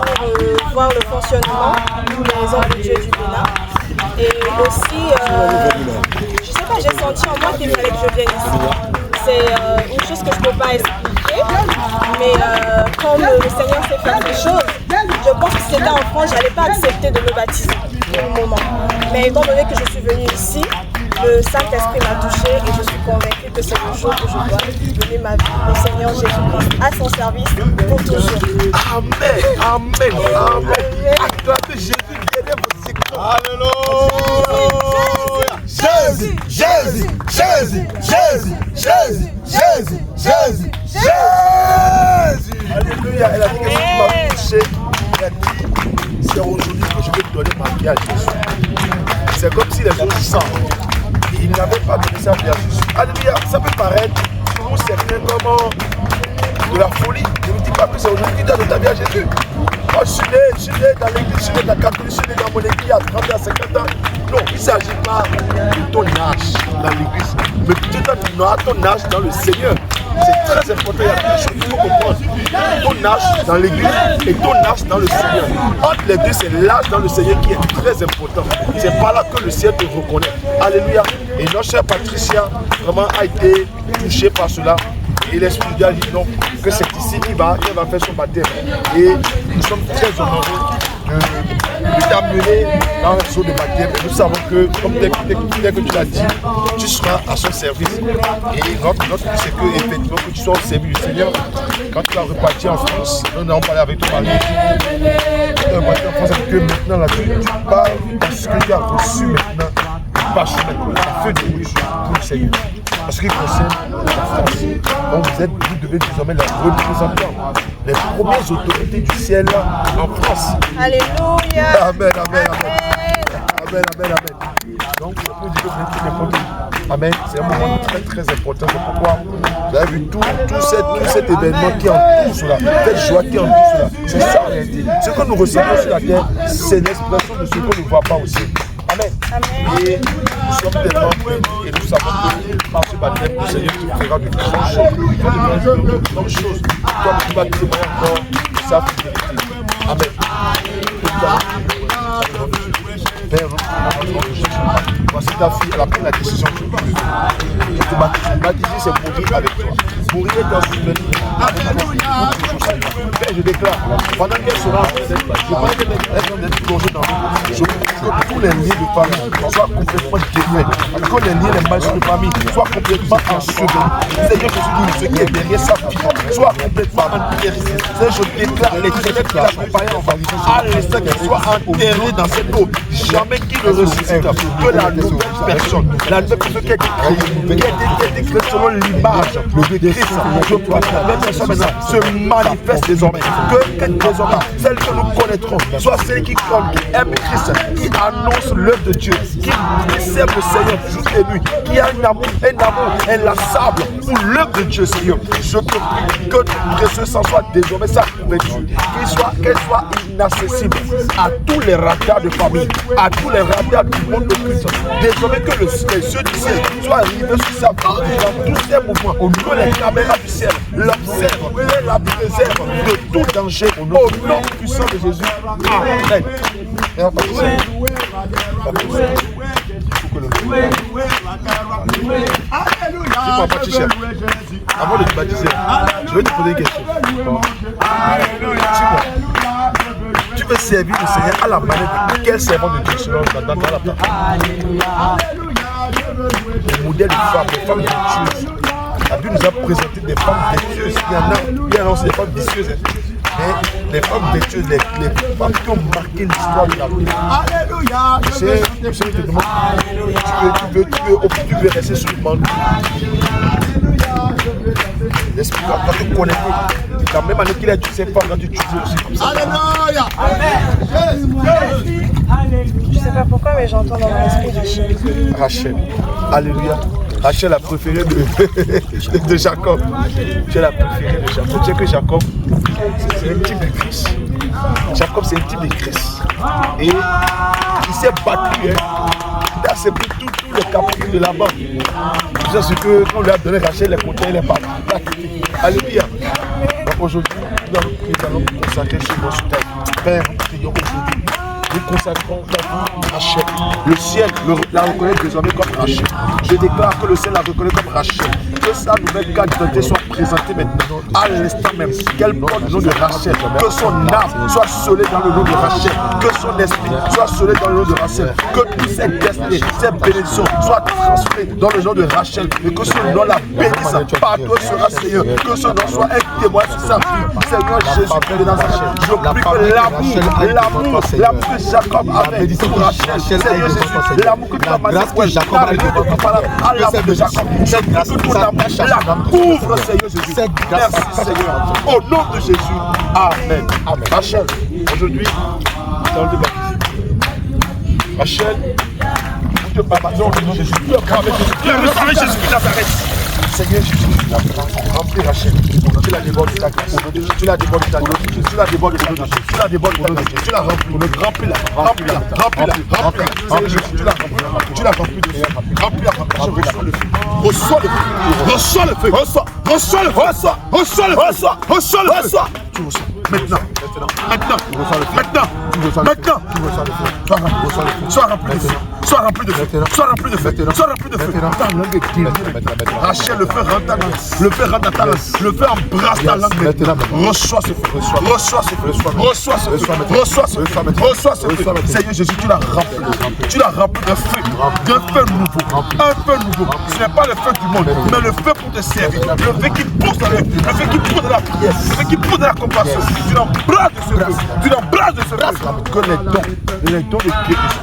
pour voir le fonctionnement des hommes de Dieu du Bénin. Et aussi, je sais pas, j'ai senti en moi qu'il fallait que je vienne ici. C'est une chose que je ne peux pas expliquer, mais comme le Seigneur sait faire des choses, je pense que si c'était en France, je n'allais pas accepter de me baptiser pour le moment. Mais étant donné que je suis venue ici, le Saint-Esprit m'a touchée et je suis convaincue que c'est le jour où je dois donner ma vie au Seigneur Jésus-Christ à son service pour toujours. Amen, amen, amen. Acclamez Jésus, gardez vos séquences. Alléluia. Jésus, Jésus, Jésus, Jésus, Jésus, Jésus, Jésus, Jésus. Alléluia. Elle a dit que tu m'as touché. Elle a dit, c'est aujourd'hui que je vais donner ma vie à Jésus. C'est comme si les autres sentent. Ils n'avaient pas donné sa vie à Jésus. Alléluia, ça peut paraître pour certains comme de la folie. Je ne dis pas que c'est aujourd'hui que tu donnes ta vie à Jésus. Moi, je suis né dans l'église, je suis né dans la catholique, je suis né dans mon église à 30 à 50 ans. Non, il ne s'agit pas de ton âge dans l'église, mais plutôt de ton âge dans le Seigneur. C'est très important, il y a quelque chose qu'il faut comprendre. Ton âge dans l'église et ton âge dans le Seigneur. Entre les deux, c'est l'âge dans le Seigneur qui est très important. C'est par là que le ciel te reconnaît. Alléluia. Et notre chère Patricia vraiment a été touchée par cela. Et l'Esprit de Dieu a dit non, que c'est ici qu'elle va faire son baptême. Et nous sommes très honorés de t'amener dans le saut de baptême. Nous savons que, comme dès que tu l'as dit, tu seras à son service. Et notre but, c'est que, effectivement, que tu sois au service du Seigneur. Quand tu vas repartir en France, nous allons parler avec ton mari. Tu vas repartir en France avec eux maintenant, là, tu parles de ce que tu as reçu maintenant. Pas chemin, la feu de rouge pour le Seigneur. En ce qui concerne la France, donc vous devez désormais la représenter, les premières autorités du ciel en France. Alléluia. Amen, amen, amen. Amen, amen, amen. Donc, vous devez amen. C'est un moment très très important. C'est pourquoi vous avez vu tout cet événement qui entoure cela, cette joie qui entoure cela. C'est ça en réalité. Ce que nous recevons sur la terre, c'est l'expression de ce qu'on ne voit pas aussi. Amen. Amen. Et nous sommes tellement bénis et nous savons que par ce baptême, le Seigneur te fera de grandes choses. Il va te faire de grandes choses. Toi, tu vas témoigner encore de sa fidélité. Amen. Père, voici ta fille, elle a pris la décision de te baptiser, c'est mourir avec toi. Mourir dans une vie. Père, je déclare, pendant qu'elle sera en train d'être plongée dans l'eau, je prie que tous les liens de famille soient complètement défaits. Que les liens de maladies de famille soient complètement ensevelis. Seigneur Jésus, ce qui est derrière sa vie soit complètement enterré. Seigneur, je déclare les ténèbres qui l'accompagnent en validé. À l'instant qu'elle soit enterrée dans cette eau. Jamais qu'il ne ressuscite. Que la nouvelle personne, la nouvelle personne qui a été créée selon l'image de Christ, je crois que la même personne maintenant se manifeste désormais. Que désormais, celle que nous connaîtrons soit celle qui aime Christ, qui annonce l'œuvre de Dieu, qui serve le Seigneur jour et nuit, qui a un amour inlassable pour l'œuvre de Dieu, Seigneur. Je te prie que ton précieux sang soit désormais sa couverture, qu'elle soit inaccessible à tous les radars de famille, à tous les radars du monde de Christ. Désormais que les yeux du ciel soient arrivés sur sa vie dans tous ses mouvements, que les caméras du ciel l'observent et la préservent de tout danger au nom puissant de Jésus. Amen. Dis-moi, Patricia, avant de te baptiser, je vais te poser une question. Dis-moi, tu veux servir le Seigneur à la manière de quel servant de Dieu selon dans la parole? Le modèle de femmes, des femmes vertueuses. La Bible nous a présenté des femmes vertueuses. Il y en a aussi des femmes vicieuses. Mais les femmes vertueuses, les femmes qui ont marqué l'histoire de la Bible. Alléluia. Je sais, je te demande, tu veux rester sur le banc. L'Esprit va te connecter. La même année qu'il a tué ses femmes, là tu tues aussi comme ça. Alléluia. Je ne sais pas pourquoi, mais j'entends dans mon esprit Rachel. Rachel. Alléluia. Rachel, la préférée de Jacob. Tu es la préférée de Jacob. Tu sais que Jacob, c'est un type de Christ. Jacob, c'est un type de Christ. Et il s'est battu. Il a accepté tous les captifs de là-bas. C'est ce que quand on lui a donné Rachel, les côtés, les pattes. Alléluia. Donc aujourd'hui, nous allons consacrer ce mot sur ta vie. Père, nous prions aujourd'hui. Nous consacrons ta vie à Rachel. Le ciel la reconnaît désormais comme Rachel. Je déclare que le ciel la reconnaît comme Rachel. Que sa nouvelle carte d'identité soit présentée maintenant, à l'instant même. Qu'elle porte le nom de Rachel. Que son âme soit scellée dans le nom de Rachel. Que son esprit soit scellé dans le nom de Rachel. Que toute cette destinée, cette bénédiction soit transférée dans le nom de Rachel. Et que son nom la bénisse partout sera Seigneur. Que son nom soit un témoin sur sa vie. Seigneur Jésus de Nazareth. Je prie que l'amour que Jacob avait pour Rachel, Seigneur Jésus, l'amour que tu as manifesté, Jacob avait dit à l'amour de Jacob. C'est que ton amour la couvre, Seigneur Jésus. Merci Seigneur. Au nom de Jésus. Amen. Amen. Rachel, aujourd'hui, nous allons te baptiser. Rachel, nous te baptisons au nom de Jésus. Tu es avec Jésus qui Nazareth. Seigneur Jésus, remplis Rachel. Tu la débordes de ta grâce. Tu la débordes de ta grâce. Tu la débordes de ta grâce. Tu la débordes de ta grâce. Tu la remplis. Seigneur Jésus, tu la remplis. Tu la remplis de feu. Remplis. Reçois le feu. Reçois le feu. Reçois le feu. Reçois le feu. Reçois le feu. Tu reçois. Maintenant. Tu reçois le feu. Maintenant. Tu reçois le feu. Sois rempli de feu. Sois rempli de feu. Sois rempli de feu. Sois rempli de feu. Ta langue est guérie. Rachel, le feu rentre dans ta langue. Le feu rentre dans ta langue. Le feu embrasse ta langue. Reçois ce feu. Reçois ce feu. Reçois ce feu. Reçois ce feu. Reçois ce feu. Seigneur Jésus, tu l'as rempli. Tu l'as rempli de feu. D'un feu nouveau. Un feu nouveau. Ce n'est pas le feu du monde, mais le feu pour te servir. Le feu qui pousse dans le feu qui pousse dans la prière. Le feu qui pousse dans la compassion. Tu l'embrasses de ce feu. Tu l'embrasses de ce feu. Que les dons de guérison.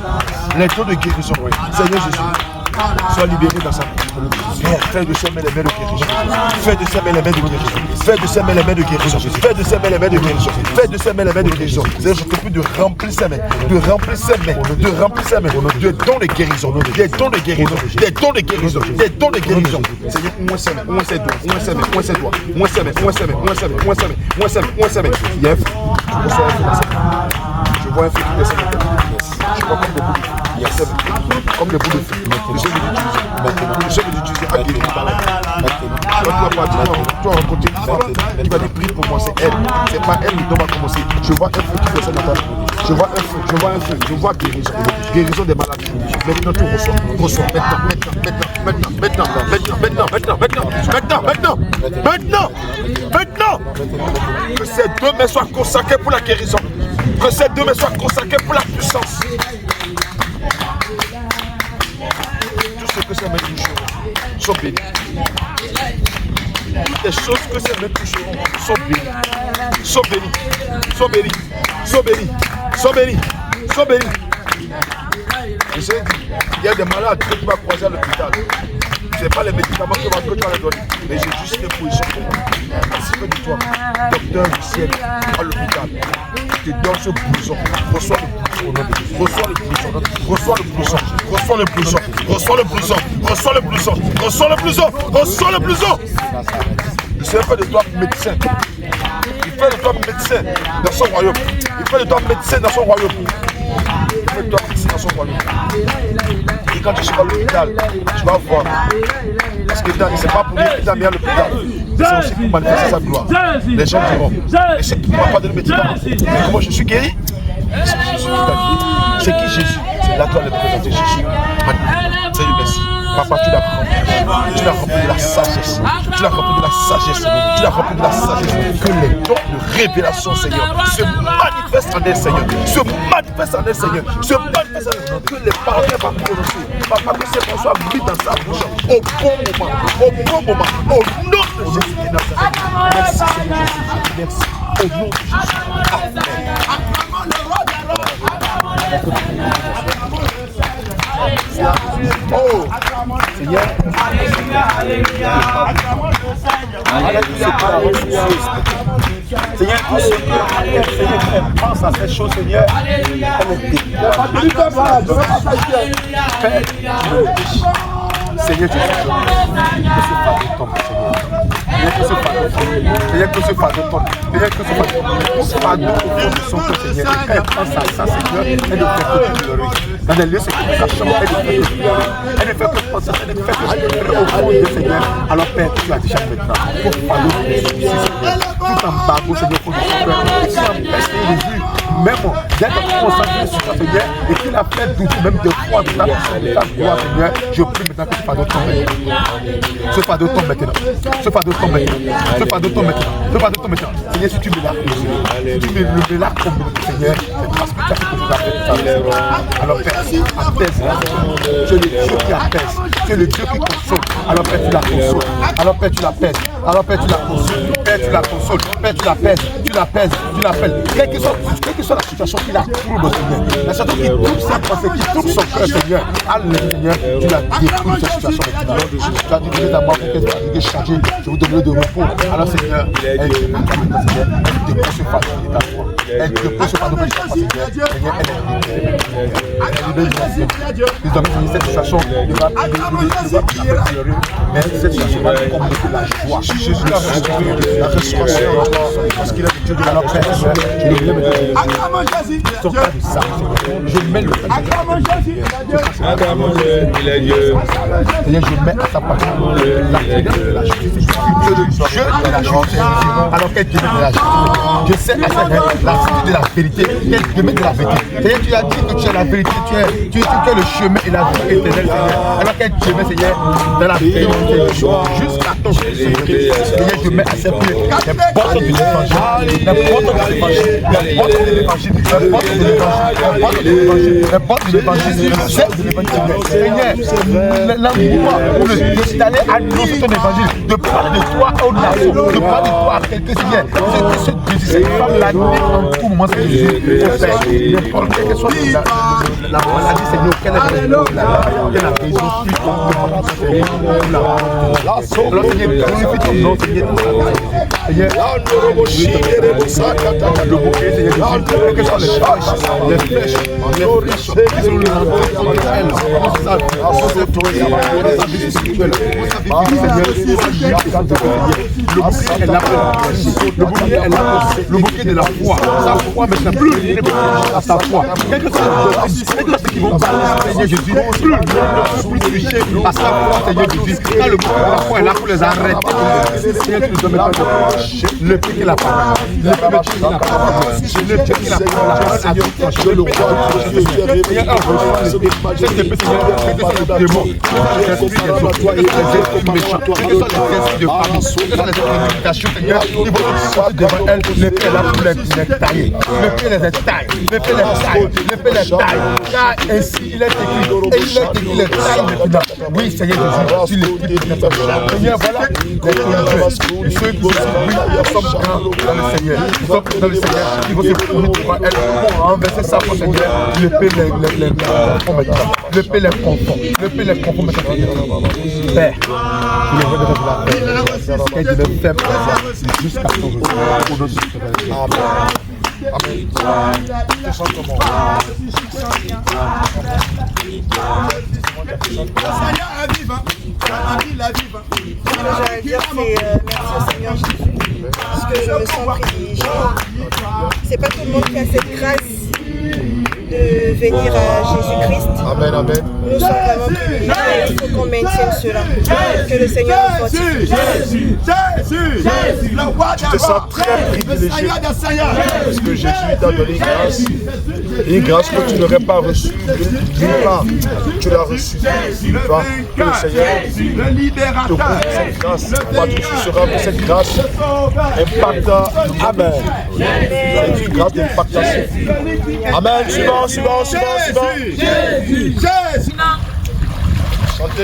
Les dons de guérison. Seigneur Jésus, sois libéré dans sa vie. Fais de ces mains les mains de guérison. Fais de ces mains les mains de guérison. Fais de ces mains les mains de guérison. Fais de ces mains les mains de guérison. Fais de ces mains les mains de guérison. Seigneur, je te prie de remplir ses mains. De remplir ses mains. De remplir ses mains. De dons de guérison. Des dons de guérison. Des dons de guérison. Des dons de guérison. Seigneur, moins ses mains. Moins ses doigts. Moins ses mains. Moins ses doigts. Moins ses mains. Moins ses mains. Moins ses mains. Moins ses mains. Moins ses mains. Moins ses mains. Il y a un feu. Je reçois un feu dans sa main. Je vois un feu qui descend. Je vois comme des bouts de feu. Il y a comme des bouts de feu. Je sais l'utiliser à guérir par là. Tu vas rencontrer une femme qui va dire prie pour moi, c'est elle. C'est pas elle qui doit commencer. Je vois un feu qui descend dans ta vie. Je vois un feu, je vois un feu, je vois guérison. Guérison des maladies. Maintenant tu reçois. Maintenant. Que ces deux mains soient consacrées pour la guérison. Que ces deux mains soient consacrées pour la puissance. Tout ce que ces mains toucheront sont bénis. Toutes les choses que ces mains toucheront sont bénies. Sont bénies. Je sais, il y a des malades que tu vas croiser à l'hôpital. Ce n'est pas les médicaments que tu vas leur donner, mais j'ai juste les positions. Ainsi que de toi, docteur du ciel, à l'hôpital, je te donne ce blouson. Reçois le blouson. Reçois le blouson. Reçois le blouson. Reçois le blouson. Reçois le blouson. Reçois le blouson. Reçois le blouson. Reçois le blouson. Le Seigneur fait de toi médecin. Il fait de toi médecin dans son royaume. Il fait de toi médecin dans son royaume. Il fait de toi médecin dans son royaume. Et quand tu seras à l'hôpital, tu vas voir. Parce que c'est pas pour dire que tu as mis à l'hôpital. C'est aussi pour manifester sa gloire. Les gens diront, mais c'est pour moi pas de médicaments. Mais comment je suis guéri? C'est qui Jésus? C'est là que tu vas le présenter Jésus. Seigneur, merci. Papa, tu l'as rempli. Tu l'as rempli de la sagesse. Tu l'as rempli de la sagesse. Tu l'as rempli de la sagesse. Que les dons de révélation, Seigneur, se manifestent en elle, Seigneur. Se manifestent en elle, Seigneur. Se manifestent en elle. Que les paroles qu'elle va prononcer, Papa, que ces mots soient mis dans sa bouche au bon moment. Au nom de Jésus de Nazareth. Merci, Seigneur Jésus. Merci. Au nom de Jésus. Oh, Seigneur, Seigneur, tout ce que Seigneur pense à ces choses, Seigneur, Seigneur, Seigneur, que ce fardeau tombe. Seigneur, que ce fardeau au fond de son cœur, Seigneur. Et quand elle pense à ça, Seigneur, elle ne fait que pleurer. Dans les lieux, c'est que sa chambre, elle ne fait que pleurer. Elle ne fait que penser, elle ne fait que pleurer au fond de Seigneur. Alors, Père, tu as déjà maintenant. Pour fardeau de Jésus, Seigneur. Tout en barbeau, Seigneur, pour le cœur. Et tu empêches Jésus, même d'être concentré sur toi, Seigneur. Et qu'il a fait douter même de foi de ta gloire, Seigneur. Je prie maintenant que ce fardeau tombe maintenant. Ce fardeau tombe maintenant. Ce fardeau tombe maintenant. Ce fardeau tombe maintenant. Ce fardeau tombe maintenant. Seigneur, si tu me l'as posé, si tu me l'as comblé, Seigneur, c'est parce que tu as fait que je t'appelle. Alors Père, apaise. Tu es le Dieu qui apaise. Tu es le Dieu qui console. Alors Père, tu la consoles. Alors Père, tu l'apaises. Alors Père, tu la consoles. Père, tu la consoles. Père, tu l'apaises. Tu l'apaises. Tu l'appelles. Quelle que soit la situation qui la trouble, Seigneur. La situation qui trouble sa pensée, qui trouble son cœur, Seigneur. Alléluia, Seigneur. Tu la détruis cette situation maintenant. Tu as dit d'abord pour qu'elle soit chargée. Je vous donnerai de repos. Alors Seigneur, elle te dépose ce fardeau qui est à toi. Elle te pose ce pardon que je Seigneur, elle est désormais, cette situation ne va plus pleurer, mais cette situation va communiquer la joie. Jésus l'a restauré, la restauration, parce qu'il a le Dieu de la paix. Je le mets ton cas de ça. Je mets le cas de Seigneur, je mets à ta parole la fidélité de la justice. Le Dieu de la justice, alors qu'elle te met de la justice. Je sais à cette la cité de la vérité, qu'elle te met de la vérité. Seigneur, tu as dit que tu es la vérité, tu es le chemin et la vie éternelle, Seigneur. Alors qu'elle te met, Seigneur, dans la vérité, jusqu'à ton Seigneur, je mets à cette pieds les portes de l'évangile, les portes de l'évangile, les portes de l'évangile, les portes de l'évangile, les portes de l'évangile, les chefs de l'évangile. Seigneur, l'amour de d'aller annoncer ton évangile, de parler de toi aux nations, de parler de toi à quelqu'un, Seigneur. Cette femme l'a dit en tout moment, c'est Jésus, au Père. N'importe quelle soit la maladie, Seigneur, qu'elle a guérison, alors, Seigneur, glorifie ton nom, Seigneur. Le bouquet, Seigneur, que ce soit les flèches, qui sont les enfants, le bouquet de la foi, sa foi, mais c'est plus à sa foi. Quelque chose qui vont parler, Seigneur Jésus, plus toucher à sa foi, Seigneur Jésus. Quand le bouquet de la foi est là pour les arrêter, Seigneur, tu nous donnes le pied qui la parole, le pied qui la parole, le pied qui la parole, Seigneur, je le vois, cette épée, Seigneur, que ce soit le démon, l'esprit des autres, toi et les esprits méchants, que ce soit les esprits de famille, que ce soit les communications, Seigneur, ils vont sortir devant elle, l'épée est là pour les tailler, l'épée les taille, l'épée les taille, car ainsi il est écrit, et il est écrit les tailles maintenant. Oui, Seigneur Jésus, tu l'écris de notre Seigneur, voilà, les ceux qui sont oui, nous sommes grands dans le Seigneur, nous sommes dans le Seigneur, ils vont se fournir devant elle pour renverser sa force, Seigneur, l'épée les confond maintenant, l'épée les confond maintenant, Père, tu les vois de la paix, et de le faire jusqu'à ton retour, au nom de Jésus. Amen. Amen. Je sens comment. J'allais dire c'est merci au Seigneur Jésus, parce que je me sens privilégiée. C'est pas tout le monde qui a cette grâce de venir à Jésus-Christ. Amen, amen. Nous sommes vraiment privilégiés, il faut qu'on maintienne cela. Que le Seigneur nous fortifie. Tu te sens très privilégié parce que Jésus t'a donné une grâce que tu n'aurais pas reçue nulle part. Tu l'as reçue. Que le Seigneur te couvre cette grâce. Tu seras que cette grâce impacta. Amen. C'est une grâce d'impactation. Amen. Suivant.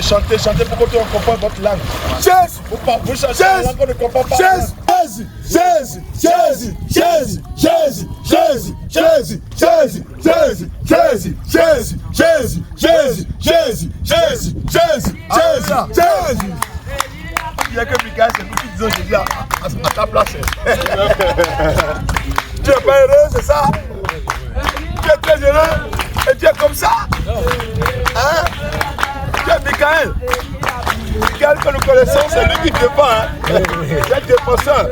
Chantez pour qu'on comprenne votre langue. Vous chantez la langue qu'on ne comprend pas. Il n'y a que Michael, c'est nous qui disons Jésus à ta place. Tu n'es pas heureux, c'est ça? Tu es très heureux et tu es comme ça. Hein? Tu es Michael. Michael que nous connaissons, c'est lui qui défend. Hein? C'est le défenseur.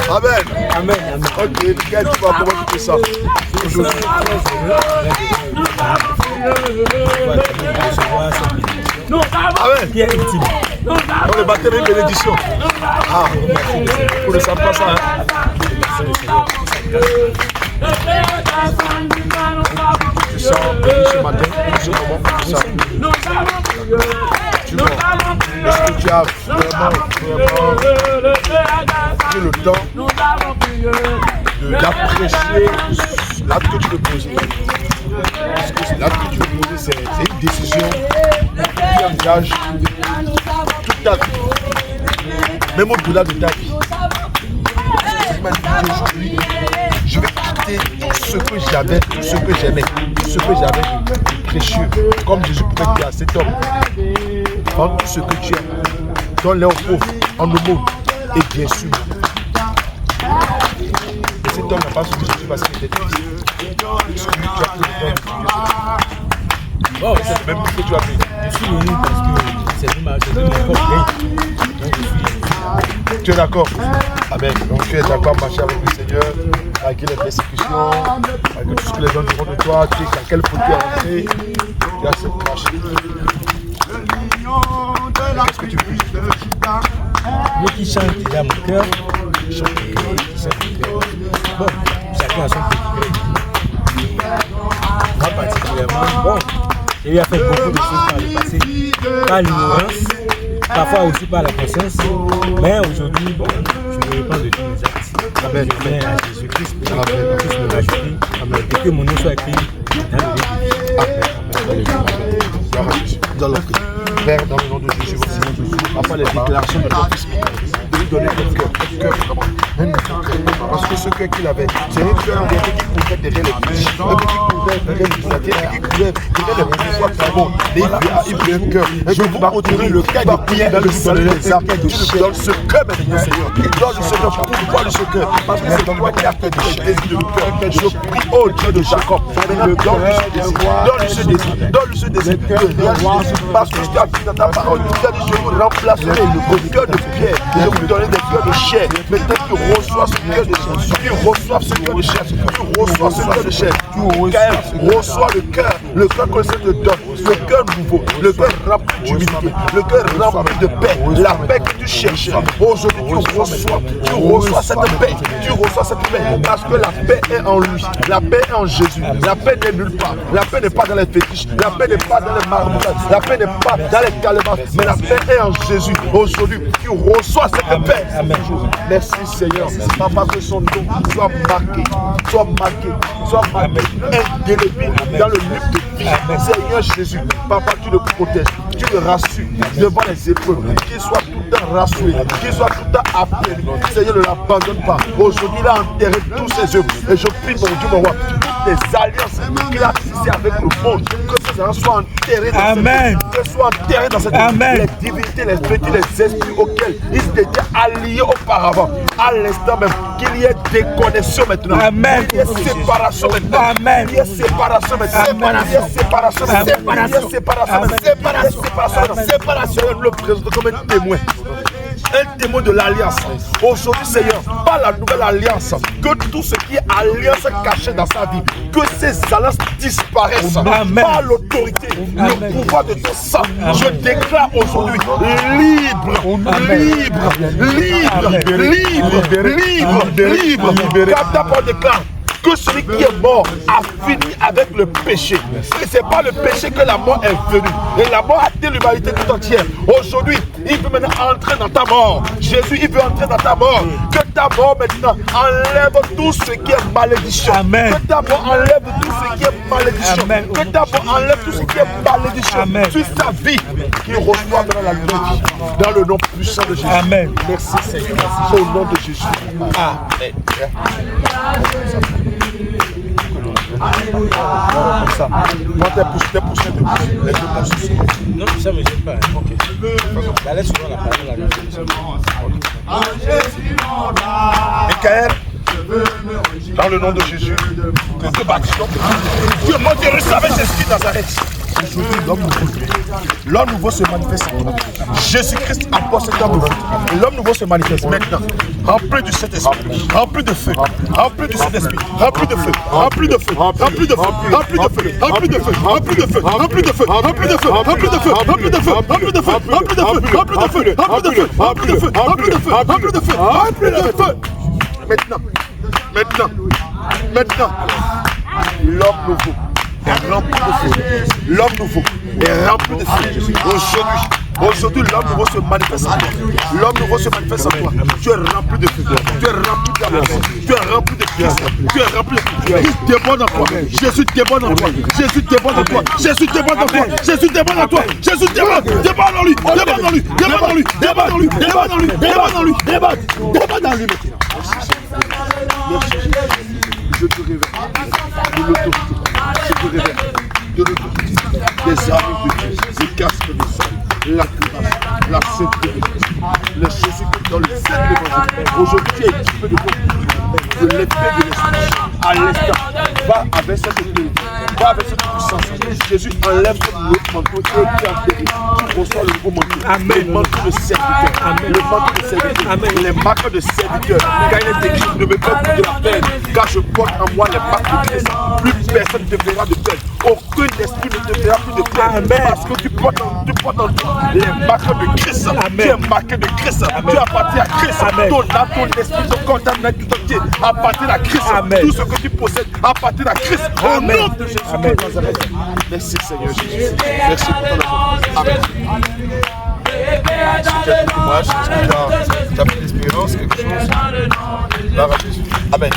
Amen. Amen. Ok, Michael, tu vois comment tu fais ça aujourd'hui. Amen. Pierre ultime. On est battu une bénédiction. Ah, vous ne savez pas ça. Hein? Tu sens ce matin, ce moment, tu sens. Tu vois, est-ce que tu as vraiment pris le temps d'apprécier l'acte que tu veux poser? Parce que l'acte que tu veux poser, c'est une décision qui engage toute ta vie, même au-delà de ta vie. Parce que aujourd'hui, je vais quitter tout ce que j'avais, tout ce que j'aimais, tout ce que j'avais de précieux. Comme Jésus pouvait dire à cet homme, prends tout ce que tu as, donne-les aux pauvres, en aumône, et bien sûr, cet homme n'a pas suivi Jésus parce qu'il était triste. Est-ce que tu as pris le temps de suivre Jésus? Bon, c'est le même que tu as pris. Je suis venu parce que c'est mon propre gain. Donc je suis. Tu es d'accord? Amen. Donc tu es d'accord, marcher avec le Seigneur, malgré les persécutions, malgré tout ce que les gens diront de toi, tu sais dans quel pot tu es rentré, tu as cette marche. Qu'est-ce que tu veux? Moi qui chante déjà mon cœur, qui chante mon cœur. Bon, chacun a son petit cœur. Moi particulièrement, bon, j'ai eu à faire beaucoup de choses par le passé, par l'ignorance, parfois aussi par la conscience, mais aujourd'hui, bon, je me répands de tous mes actes. Amen. Je viens à Jésus-Christ pour que Christ me rajoute et que mon nom soit écrit dans le livre de vie. Amen. Père, dans le nom de Jésus, voici après les déclarations de ton fils, de lui donner un cœur vraiment, un cœur. Parce que ce cœur qu'il avait, c'est un cœur qui courait derrière les petits, qui courait derrière les petits, qui courait derrière les pouvoirs du monde. Il voulait un cœur. Je vous retirer le cœur de prière dans le salon des armes. Tu nous donnes ce cœur, maintenant, Seigneur. Donne ce cœur, pourquoi ce cœur? Parce que c'est toi qui as fait des désirs de cœur. Je prie, oh Dieu de Jacob, donne-lui ce désir, donne-lui ce désir, parce que tu as dit dans ta parole, tu as dit je vous remplacerai le cœur de pierre, je vous donnerai des cœurs de chair. Maintenant tu reçois ce cœur de chair, tu reçois ce cœur de chair, tu reçois ce cœur de chair, tu reçois le cœur que le Seigneur te donne, le cœur nouveau, le cœur rempli d'humilité, le cœur rempli de paix, la paix que tu cherches. Aujourd'hui tu reçois cette paix, parce que la paix est en lui, la paix est en Jésus, la paix n'est nulle part, la paix n'est pas dans les fétiches, la paix n'est pas dans les marmottes, la paix n'est pas dans les calebasses, mais la paix est en Jésus. Aujourd'hui, tu reçois cette paix. Amen. Merci Seigneur. Papa, que son nom soit marqué, indélébile dans le livre de vie. Seigneur Jésus, Papa, tu le protèges, tu le rassures devant les épreuves, qu'il soit tout le temps rassuré, qu'il soit tout le temps appelé. Seigneur, ne l'abandonne pas. Aujourd'hui, il a enterré tous ses œuvres. Et je prie, mon Dieu, mon roi, toutes les alliances qu'il a tissées avec le monde, que ces alliances soient enterrées dans cette vie, les divinités, les spiritus, les esprits auxquels ils étaient alliés auparavant, à l'instant même, qu'il y ait déconnexion maintenant, Amen. qu'il y ait séparation maintenant, Amen. qu'il y ait séparation maintenant, séparation, le présente comme un témoin. Un témoin de l'alliance. Aujourd'hui, Seigneur, par la nouvelle alliance, que tout ce qui est alliance cachée dans sa vie, que ces alliances disparaissent. Amen. Par l'autorité, le pouvoir de ton sang, je déclare aujourd'hui libre. Car ta parole déclare que celui qui est mort a fini avec le péché. Et ce n'est pas le péché que la mort est venue. Et la mort a été l'humanité tout entière. Aujourd'hui, il veut maintenant entrer dans ta mort. Jésus, il veut entrer dans ta mort. Que ta mort maintenant enlève tout ce qui est malédiction. Amen. Que ta mort enlève tout ce qui est malédiction. Amen. Que ta mort enlève tout ce qui est malédiction. Amen. Sur sa vie, qu'il reçoive dans la vie. Dans le nom puissant de Jésus. Amen. Merci Seigneur. Au nom de Jésus. Amen. Comme ça. Moi, t'es poussé de les deux pouces. Non, ça me gêne pas. Ok. J'allais souvent la parole à Michael, dans le nom de Jésus, que te bâtissons. Dieu, mon Dieu, recevez Jésus de Nazareth. Aujourd'hui, l'homme nouveau se manifeste en toi. Jésus-Christ apporte cet homme nouveau. Et l'homme nouveau se manifeste maintenant. Rempli du Saint-Esprit, rempli de feu, rempli du Saint-Esprit, rempli de feu, rempli de feu, rempli de feu, rempli de feu, rempli de feu, rempli de feu, rempli de feu, rempli de feu, rempli de feu, rempli de feu, rempli de feu, rempli de feu, rempli de feu, rempli de feu, rempli de feu, rempli de feu, rempli de feu, rempli de feu. Maintenant, l'homme nouveau est rempli de feu. L'homme nouveau est rempli de feu. Aujourd'hui, l'homme nouveau se manifeste en toi. L'homme nouveau se manifeste en toi. Tu es rempli de feu. Tu es rempli d'amour. Tu es rempli de puissance. Tu es rempli de puissance. Il déborde en toi. Jésus déborde en toi. Jésus déborde en toi. Jésus déborde en toi. Jésus déborde en toi. Jésus déborde. Déborde en lui. Déborde en lui. Déborde en lui. Déborde en lui. Déborde en lui. Déborde en lui. Déborde. Déborde en lui. Merci Jésus. Je te révèle de l'autorité. Je te révèle de l'autorité des armes de Dieu, des casques de sang, la cuirasse, la sainteté, le Jésus que tu dans le cercle de l'évangile. Aujourd'hui, tu es équipé de l'épée de l'esprit à l'instant. Va avec cette autorité, va avec cette puissance. Jésus enlève le manteau et tu enterré. Tu reçois le nouveau manteau. Amen. Le manteau de serviteur. Amen. Le manteau de serviteur. Amen. Les marques de serviteur. Car il est écrit, ne me fais plus de la peine. Car je porte en moi les marques de Christ. Plus personne ne te fera de peine. Aucun esprit ne te fera plus de peine. Amen. Parce que tu portes en toi les marques de Christ. Amen. Tu es marqué de Christ. Amen. Tu appartiens à Christ. Amen. Ton âme, ton esprit, ton corps, ta main, tout entier appartient à Christ. Amen. Tout ce que tu possèdes appartient à Christ. Au nom de Jésus de Nazareth. Merci Seigneur Jésus. Merci pour ton amour. Amen. Si tu as un témoignage, est-ce que tu as fait l'expérience, quelque chose? Là, Jésus. Amen.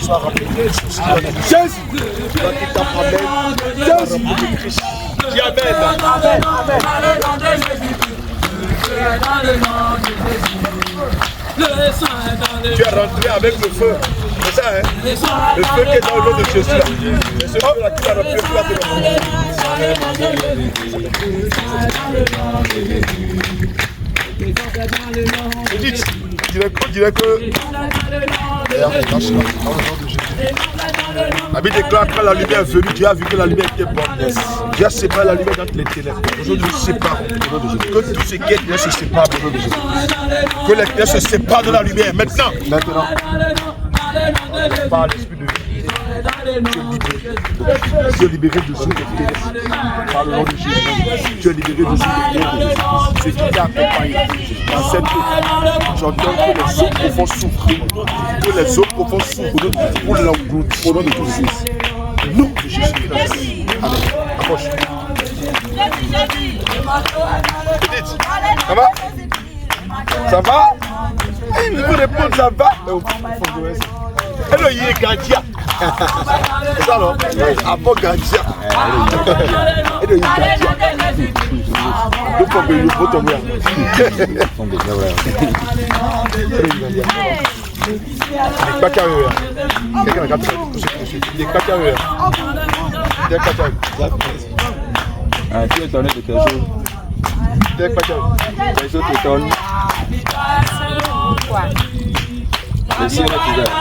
Sois rempli de Christ. Amen. Jésus. Tu vas quitter ta promesse. Jésus. De Christ. Dis Amen. Amen. Amen. Tu es rentré avec le feu. C'est ça, hein? Le feu qui est dans le nom de Jésus. C'est ce feu-là qui va remplir la terre. On dirait que la Bible déclare que la lumière est venue, Dieu a vu que la lumière était bonne. Dieu a séparé la lumière entre les ténèbres. Aujourd'hui, nous séparons au nom de Jésus. Que tout ce qui est ténèbres se sépare au nom de Jésus. Que les ténèbres se séparent de la lumière. Maintenant. Par l'esprit de vérité, tu es libéré de sous les ténèbres. Par le nom de Jésus, tu es libéré de sous les ténèbres. Ce qui t'a accompagné dans cette vie, j'entends que les eaux profondes souffrent. Que les eaux profondes souffrent pour l'engloutir au nom de Jésus. Nous, de Jésus. Amen. Approche. Edith, ça va? Ça va? Il vous répond, ça va? Et le yé Gandia. C'est ça non? Avant Gandia. Et le yé Gandia. Donc on peut lui faire tomber. Les pas carrés. Quelqu'un a capté. Les pas carrés. Les pas carrés. Tu es étonné de quelque chose? Les pas carrés. Les autres étonnent. Quoi? Le ciel est ouvert.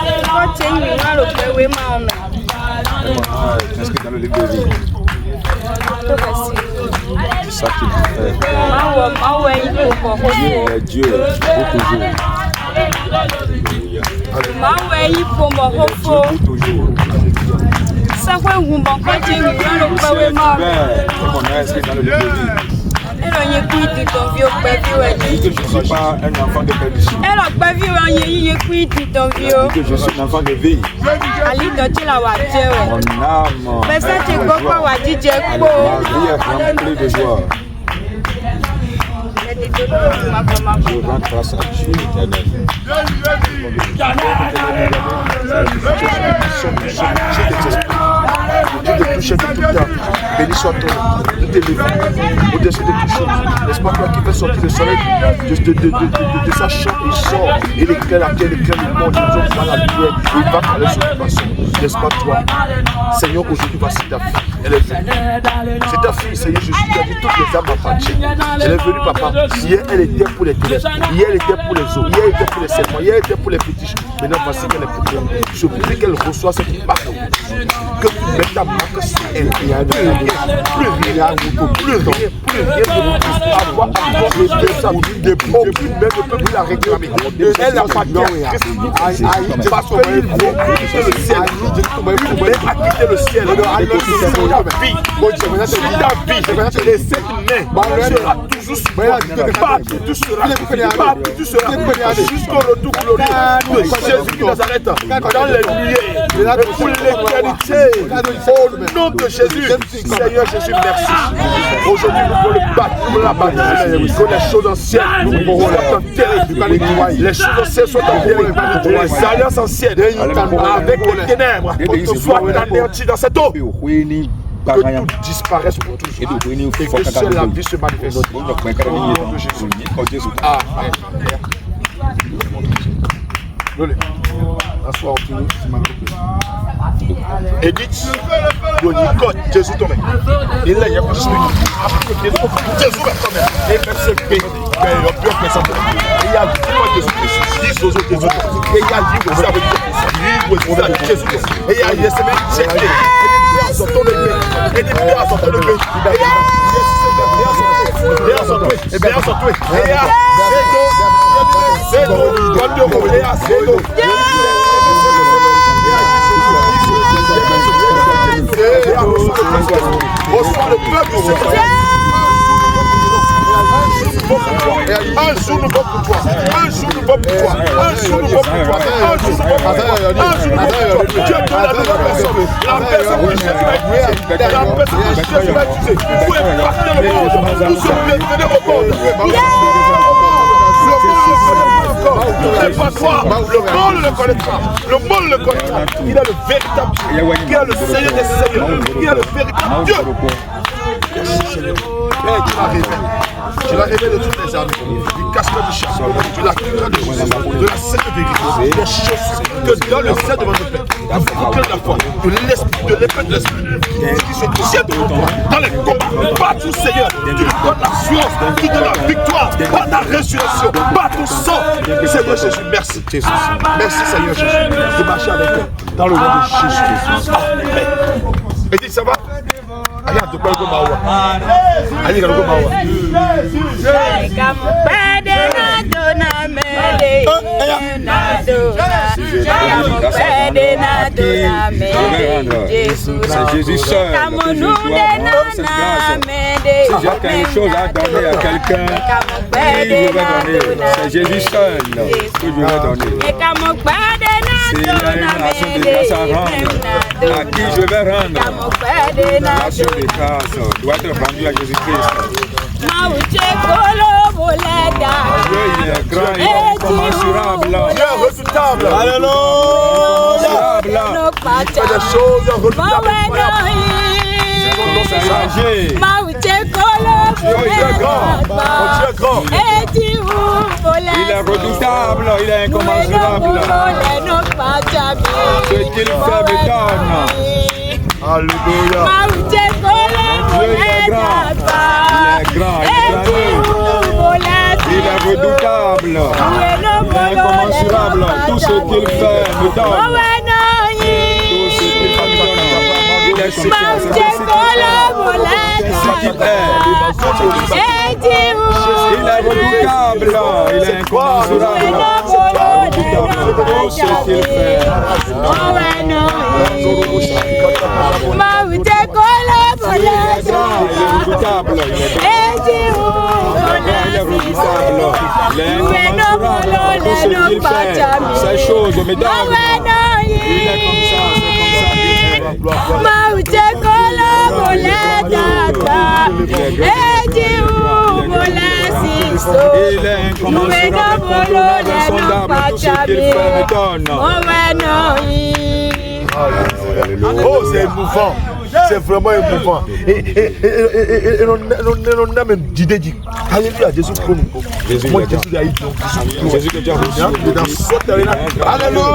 Est-ce que dans le livre de vie? C'est ça qu'il fait. Dieu est Dieu pour toujours. Dieu pour toujours. Est-ce que dans le livre de vie? Que je ne suis pas un enfant de perdition. Que je suis un enfant de vie. Mon âme, ma vie est remplie de joie. Je rends grâce à Dieu éternel. Dieu de toucher de tout temps. Béni soit ton nom. Nous t'élevons au-dessus de toute chose. N'est-ce pas toi qui fais sortir le soleil de sa chambre, il sort. Il éclaire la terre, il éclaire le monde. Nous sommes dans la lumière. Il va aller sur le passé. N'est-ce pas toi? Seigneur, aujourd'hui, voici ta fille. Elle est venue. C'est ta fille, Seigneur Jésus. Tu as dit toutes les âmes appartiennent. Elle est venue, papa. Hier, elle était pour les ténèbres. Hier, elle était pour les eaux. Hier, elle était pour les serpents. Hier, elle était pour les fétiches. Maintenant, voici qu'elle est pour toi. Je prie qu'elle reçoive cette marque. Que tu mettes ta marque sur elle. Plus rien, plus rien de avoir encore des bons qui même ne peut plus la réclamer. Elle appartient à Christ. Parce qu'il faut quitter le ciel. Il a quitté le ciel. Alors, c'est ta vie. C'est ta vie. Les 7 mains sera toujours sur toi. Partout tu seras. Jusqu'au retour glorieux de Jésus de Nazareth. Dans les nuées. Pour l'éternité. Au nom de Jésus. Seigneur Jésus, merci. Aujourd'hui, nous pouvons le battre. Nous la battre. Que les choses anciennes, nous pourrons les enterrer. Les choses anciennes soient enterrées. Les alliances anciennes avec les ténèbres soient anéanties dans cette eau. Que tout disparaisse pour toujours. Et que seule la vie se manifeste. Au nom de Jésus. Amen. Assois en tout, Edith, Jésus tombe. Il est là, Jésus va tomber. Et même ce pays, il y a plus de Et il y a libre, ça veut dire libre, ça veut dire Jésus. Et il y a yes, mais c'est et sortons le pays. Et des frères sortons le pays. Et il y a reçois le peuple du Seigneur. Un jour nous votons pour toi. Un jour nous votons pour toi. Un jour nous votons pour toi. Un jour nous votons pour toi. Un jour nous votons pour toi. Dieu donne la nouvelle personne. La personne que Jésus va utiliser. La personne que Jésus va utiliser. Vous impactez le monde. Vous souvenez au monde. Le monde le connaîtra. Le monde le connaîtra. Il est le véritable Dieu. Il est le Seigneur des Seigneurs. Il est le véritable Dieu. Tu l'as révélé de toutes les armes, du casque du chasse, de la cuillère de Jésus, de la scène d'église, des choses que dans le ciel devant notre Père, la boucle de la foi, de l'esprit, de l'épée de l'esprit, qui se tient devant toi, dans les combats, par ton Seigneur, tu nous donnes l'assurance, tu donnes la victoire, par ta résurrection, par ton sang. Seigneur Jésus, merci Jésus. Merci Seigneur Jésus, de marcher avec toi, dans le nom de Jésus. Amen. Et dis, ça va? Allez, à quoi mawa. Allez, à quoi mawa. C'est Jésus seul. Si j'ai quelque chose à donner à quelqu'un, je vais donner. C'est Jésus seul que je vais donner. S'il y a une action de grâce à rendre, à qui je vais rendre? L'action de grâce doit être rendue à Jésus-Christ. Dieu, il est grand, il est incommensurable. Dieu est redoutable. Alléluia. Il fait des choses redoutables. C'est âgé. Dieu est grand. Dieu est grand. Il est redoutable, il est incommensurable. Ce qu'il fait me donne. Alléluia. Dieu il est grand. Il est grand, il est redoutable. Il est incommensurable. Tout ce qu'il fait me donne. Tout ce qu'il fait me donne. Il est suffisant. Il est redoutable, il est incommensurable. Tout ce qu'il fait. Il est redoutable, il est incommensurable. Tout ce qu'il fait, ces choses me donnent. Il est comme ça, c'est comme ça. Il est incommensurable, incontournable, insondable. Tout ce qu'il fait me donne. Oh, c'est émouvant. C'est vraiment émouvant. Et on a même d'idée dit Alléluia, Jésus Christ. Jésus que tu as reçu. Alléluia.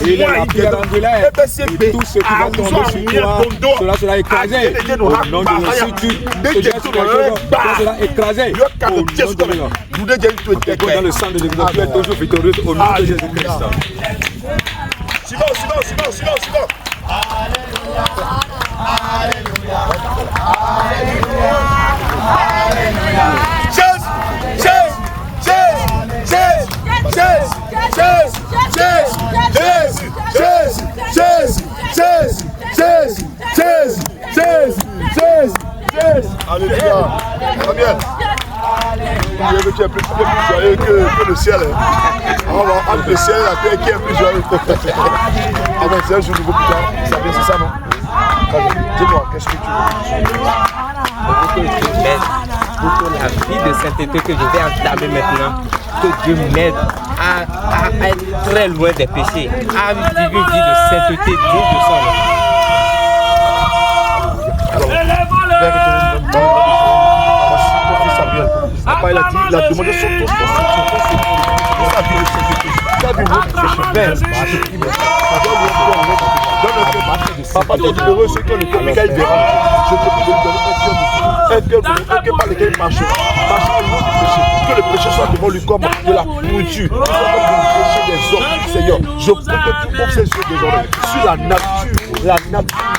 Il est la pierre angulaire. Tout ce qui va tomber sur toi, cela sera écrasé. Au nom de Jésus, tu sera écrasé. Dans le sang de l'Église, tu es toujours victorieux au nom de Jésus-Christ. Suivant. Alléluia. Très bien. Dieu que tu es plus joyeux que le ciel. On va entre le ciel et la terre qui est plus joyeux. Avec c'est un jour nouveau plus tard. Ça vient, c'est ça, non? Dis-moi, qu'est-ce que tu veux? Pour que la vie de sainteté que je vais entamer maintenant, que Dieu m'aide à être très loin des péchés, à vivre une vie de sainteté, digne de son nom. Papa, il a demandé son tour. Papa, toi, tu heureux ceux qui ont le cœur, Michael verra. Je te prie de lui donner un cœur de un cœur par lequel il marche au nom du péché. Que le péché soit devant lui comme de la pourriture, comme le péché des hommes, Seigneur. Je prie que tu ouvres ses yeux désormais sur la nature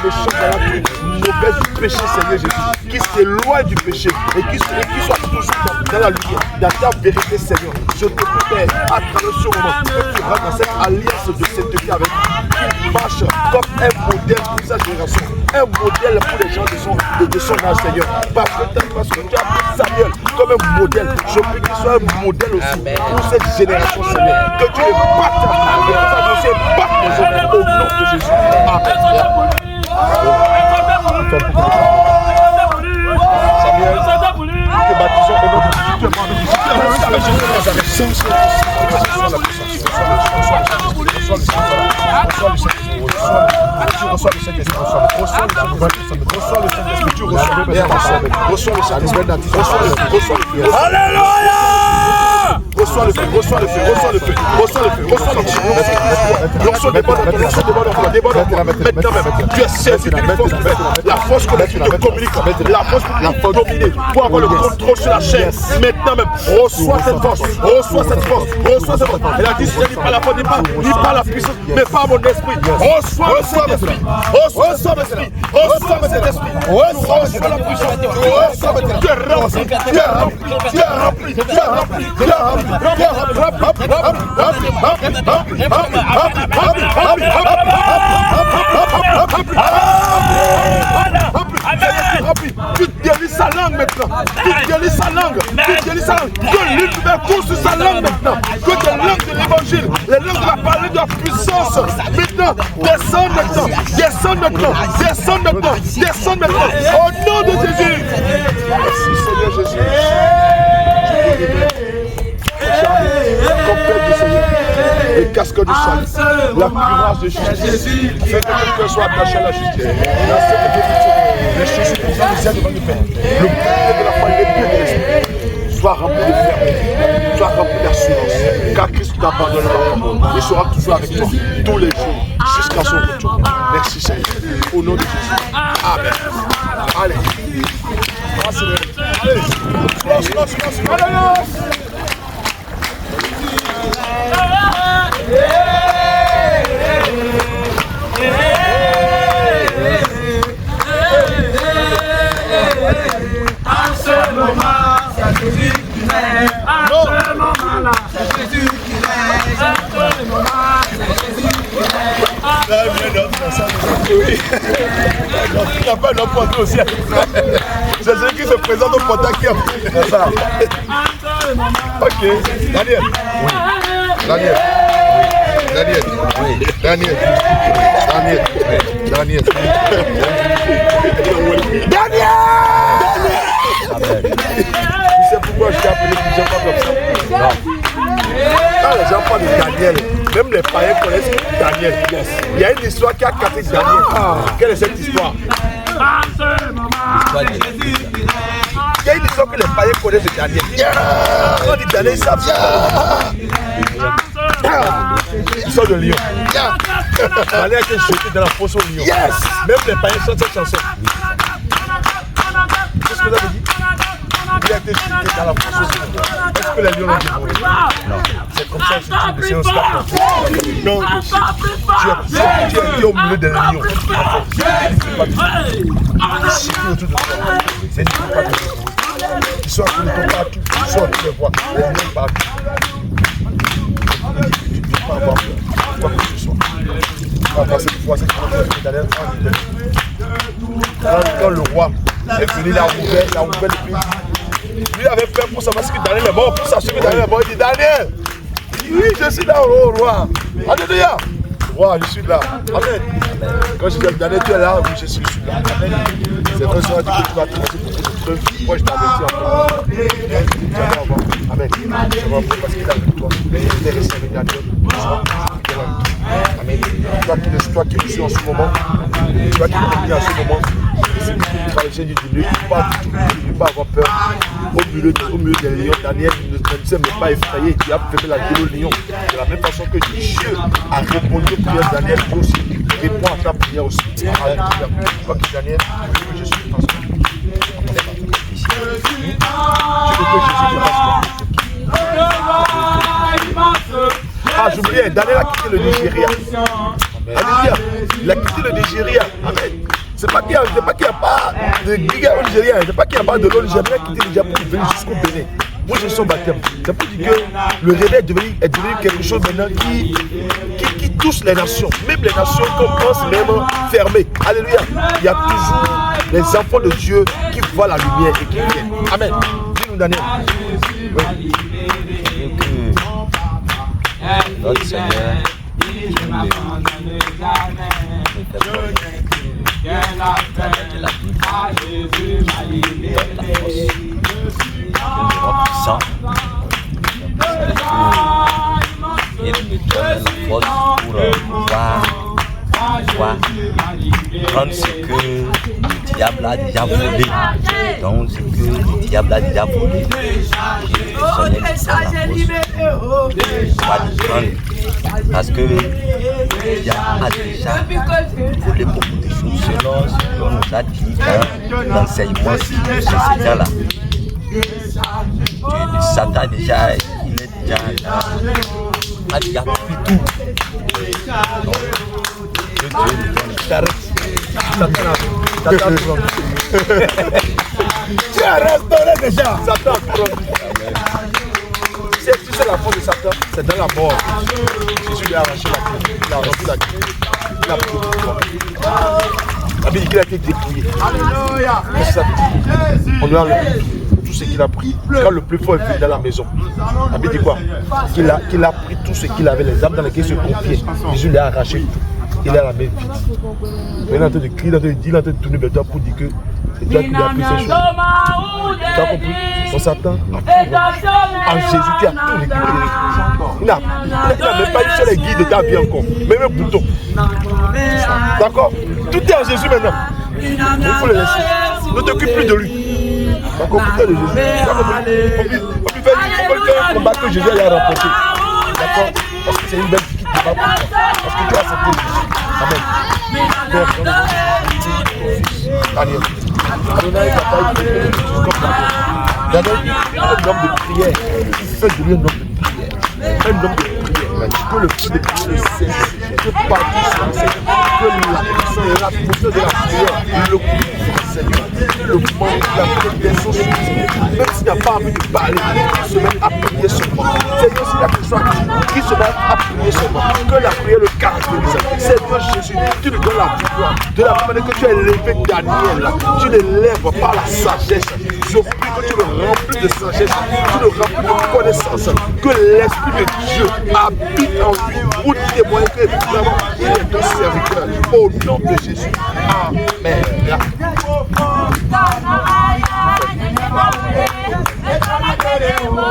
méchante, la nature mauvaise du péché, Seigneur Jésus, qui s'éloigne du péché et qui soit toujours dans la lumière, dans ta vérité, Seigneur. Je te prie, à travers ce moment, que tu rentres dans cette alliance de sainteté avec lui, qui marche comme un modèle pour sa génération, un modèle pour les gens de son âge, Seigneur. Parce que tu as pris Samuel comme un modèle. Je prie qu'il soit un modèle aussi pour cette génération, Seigneur. Que tu les battes, et que ça dossier batte les hommes au nom de Jésus. Amen. Samuel, que baptisons au nom de reçois le feu, reçois le feu, reçois le feu, reçois le feu, reçois le feu. L'onction déborde, l'onction déborde. Maintenant même, tu es saisi d'une force, la force que tu te communiques, la force pour dominer, pour avoir le contrôle sur la chair. Maintenant même, reçois cette force, reçois cette force, reçois cette force. Elle a dit, ni par la force, ni par la puissance, mais par mon esprit. Reçois le Saint-Esprit, reçois le Saint-Esprit, reçois le Saint-Esprit, reçois la puissance. Tu es rempli, tu es rempli, tu es rempli, tu es rempli, tu es rempli. Tu délies sa langue maintenant. Tu délies sa langue. Tu délies sa langue. Que l'univers court sur sa langue maintenant. Que les langues de l'évangile, les langues de la parole de la puissance, maintenant, descendent maintenant. Descendent maintenant. Descendent maintenant. Descendent maintenant. Au nom de Jésus. Merci Seigneur Jésus. Complète du Seigneur, le casque du salut, la cuirasse de justice, fait que quelqu'un soit attaché à la justice, la sécurité, les chaussures pour ça, les ailes devant le Père, le bouclier de la foi, l'épée de l'esprit, soit rempli de fermeté, soit rempli d'assurance, car Christ t'abandonnera, il sera toujours avec toi, tous les jours, jusqu'à son retour. Merci Seigneur, au nom de Jésus. Amen. Allez. Allez. Il n'y a pas d'homme porté au ciel. C'est celui qui se présente au portail qui a fait ça. Ok. Daniel. Oui. Daniel. Daniel. Oui. Daniel. Daniel. Daniel. Daniel. Tu sais pourquoi je t'ai appelé plusieurs fois comme ça? Non. Quand les gens parlent de Daniel, même les païens connaissent Daniel. Yes. Il y a une histoire qui a capté Daniel. Quelle est cette histoire? Il y a une histoire que les païens connaissent de Daniel. On dit Daniel, ils savent l'histoire de lion. Daniel a été jeté dans la fosse au lion. Yes. Même les païens chantent cette chanson. Qu'est-ce que vous avez dit? Il a été jeté dans la fosse au lion. Est-ce que les lions l'ont dévoré? Non. C'est comme ça que c'est un scapin. Non, tu es au milieu des lions. Autour de toi. C'est une fois que ils sont à côté de toi partout. Ils sont à côté de toi. Les lions partout. Tu ne peux pas avoir peur. Quoi que ce soit. On va voir cette fois, cette fois, Daniel quand le roi est venu, il a ouvert le pays. Lui avait peur pour savoir ce que Daniel est mort. Pour savoir que Daniel est mort, il dit Daniel, oui, je suis là, oh roi. Alléluia. Roi, je suis là. Amen. Quand je dis Daniel, tu es là, oui, je suis là. Amen. C'est vrai, ça dit que tu vas trouver cette preuve. Moi, je t'avais dit encore. Amen. Ça va parce qu'il est avec toi. Il est resté avec Daniel. Amen. Toi qui es ici en ce moment, toi qui es en ce moment, tu vas essayer de ne pas avoir peur. Au milieu des lions, Daniel ne s'est même pas effrayé, qui a fait la gueule au lion. De la même façon que Dieu a répondu aux prières de Daniel, Dieu aussi répond à ta prière aussi. Alléluia. Toi qui Daniel, je suis Ah, j'oubliais, Daniel a quitté le Nigeria. Alléluia. Il a quitté le Nigeria. Amen. C'est pas qu'il n'y a pas de giga au Nigeria, c'est pas qu'il n'y a pas de l'eau Nigeria, il a quitté le Nigeria pour venir jusqu'au Bénin. Moi je suis au baptême. C'est pour dire que le réveil est devenu quelque chose maintenant qui touche les nations. Même les nations qu'on pense même fermées. Alléluia. Il y a toujours les enfants de Dieu qui voient la lumière et qui viennent. Amen. Dis-nous Daniel. Oui. Notre Seigneur, puissant. Il me donne la force pour pouvoir prendre ce que le diable a déjà volé. Donc ce que le diable a déjà volé, je vais la force pour prendre. Parce que il y a déjà volé beaucoup de choses selon ce qu'on nous a dit dans l'enseignement de ce Seigneur-là. Le Satan déjà, il est déjà là, a déjà pris tout. Donc, que Dieu nous donne. Satan tu as restauré déjà. Satan tu sais la force de Satan, c'est dans la mort. Jésus lui a arraché la clé, il a rempli la clé, il a pris le pouvoir. La Bible dit qu'il a été dépouillé. Alléluia. On lui a enlevé tout ce qu'il a pris. Quand le plus fort est venu dans la maison, la Bible dit quoi? Qu'il a pris tout ce qu'il avait, les âmes dans lesquelles il se confiait. Jésus lui a arraché tout. Il a la main vide. Il est en train de crier, il est en train de dire, il est en train de tourner vers toi pour dire que c'est toi qui lui as pris ces choses. Tu as compris? On s'attend en Jésus qui a tout récupéré. Il n'a même pas eu sur les guides de ta vie encore, même un bouton. D'accord? Tout est en Jésus maintenant. Il faut le laisser. Ne t'occupe plus de lui. D'accord? Tout est de Jésus. On peut faire un combat que Jésus a remporté. D'accord? Parce que c'est une belle qui te bat pour toi. Parce que tu as accepté Jésus. Amen. Donc, Daniel. Adonai n'a pas été fait comme Daniel. Daniel est un homme de prière. Il fait de lui un homme de prière. Un homme de prière. Que le feu de prière cesse. Que partout sur la scène, que la puissance et l'atmosphère de la prière le couvre, Seigneur. Le monde de la protection sur lui. Même s'il n'a pas envie de parler, qu'il se mette à prier seulement. Seigneur, s'il y a quelque chose à dire, qu'il se mette à prier seulement. Que la prière le caractérise. Seigneur Jésus, tu nous donnes la victoire. De la même manière que tu as élevé Daniel, tu l'élèves par la sagesse. Je prie que tu le remplis de sagesse, tu le remplis de connaissance, que l'Esprit de Dieu habite en lui pour témoigner que vraiment il est ton serviteur. Au nom de Jésus. Amen.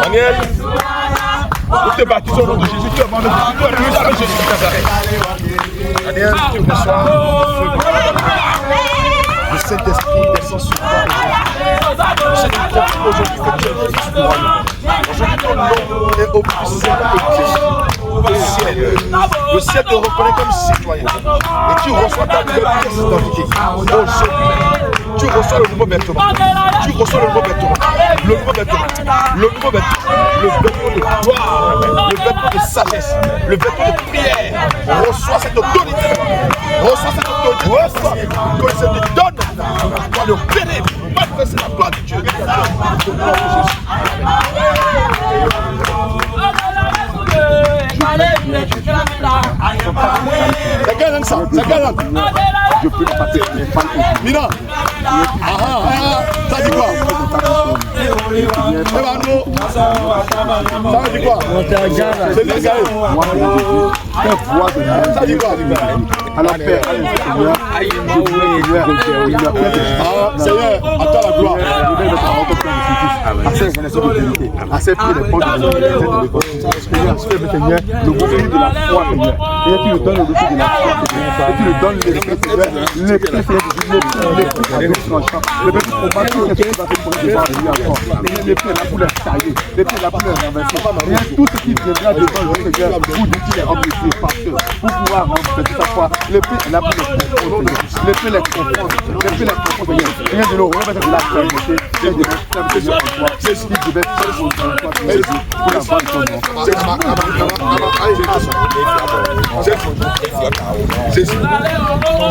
Daniel, nous te baptisons au nom de Jésus. Tu es mort de Jésus. Tu es réuni avec Jésus de Nazareth. Daniel, tu reçois le Saint-Esprit descend sur toi. Je sais que tu aujourd'hui que tu es Jésus du royaume. Aujourd'hui, ton nom est au plus saint et ciel. Le ciel te reconnaît comme citoyen. Et tu reçois ta nouvelle pièce d'identité. Aujourd'hui, tu reçois le nouveau vêtement. Tu reçois le nouveau vêtement. Le nouveau vêtement. Le nouveau vêtement. Le vêtement de gloire. Le vêtement de sagesse. Le vêtement de prière. Reçois cette autorité. Reçois cette autorité. Reçois que ça te donne la gloire de bénéfice. Manifester la gloire de Dieu. Au nom de Jésus. Je peux pas passer. Mina, ça dit quoi? Ça dit quoi? C'est les gars. Ça dit quoi? À la paix, Seigneur, attends la gloire. Accepte les portes de Seigneur, le bouclier de la foi, Seigneur. Et tu le donnes le bouclier de la foi, et tu le donnes l'esprit, Seigneur. L'esprit, Seigneur, L'épée là pour les tailler, l'épée là pour les renverser. Tout ce qui viendra devant le Seigneur pour dire qu'il est homme de Dieu, pasteur, pour pouvoir renverser sa foi. L'épée est là pour les confronter, l'épée les confronte, l'épée les confronte. Rien de l'eau, remettre de la fermeté, c'est de faire Seigneur en toi. C'est ce qui devait faire pour toi, Jésus, pour la vente de ton nom.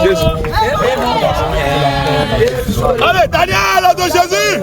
Jésus. Allez, Daniel, de Jésus.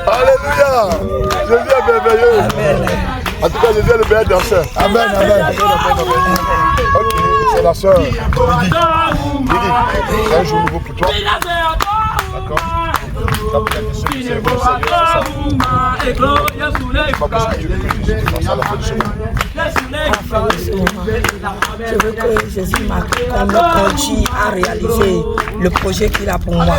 Alléluia. Jésus est merveilleux. En tout cas, Jésus est le meilleur danseur. Amen, amen. Ok, c'est la soeur Lydie. Lydie, c'est un jour nouveau pour toi. D'accord. La première question, c'est le Seigneur, c'est ça. Pas parce que tu veux que Jésus te fasse à la fin de ce moment. Je veux que Jésus continue à réaliser le projet qu'il a pour moi.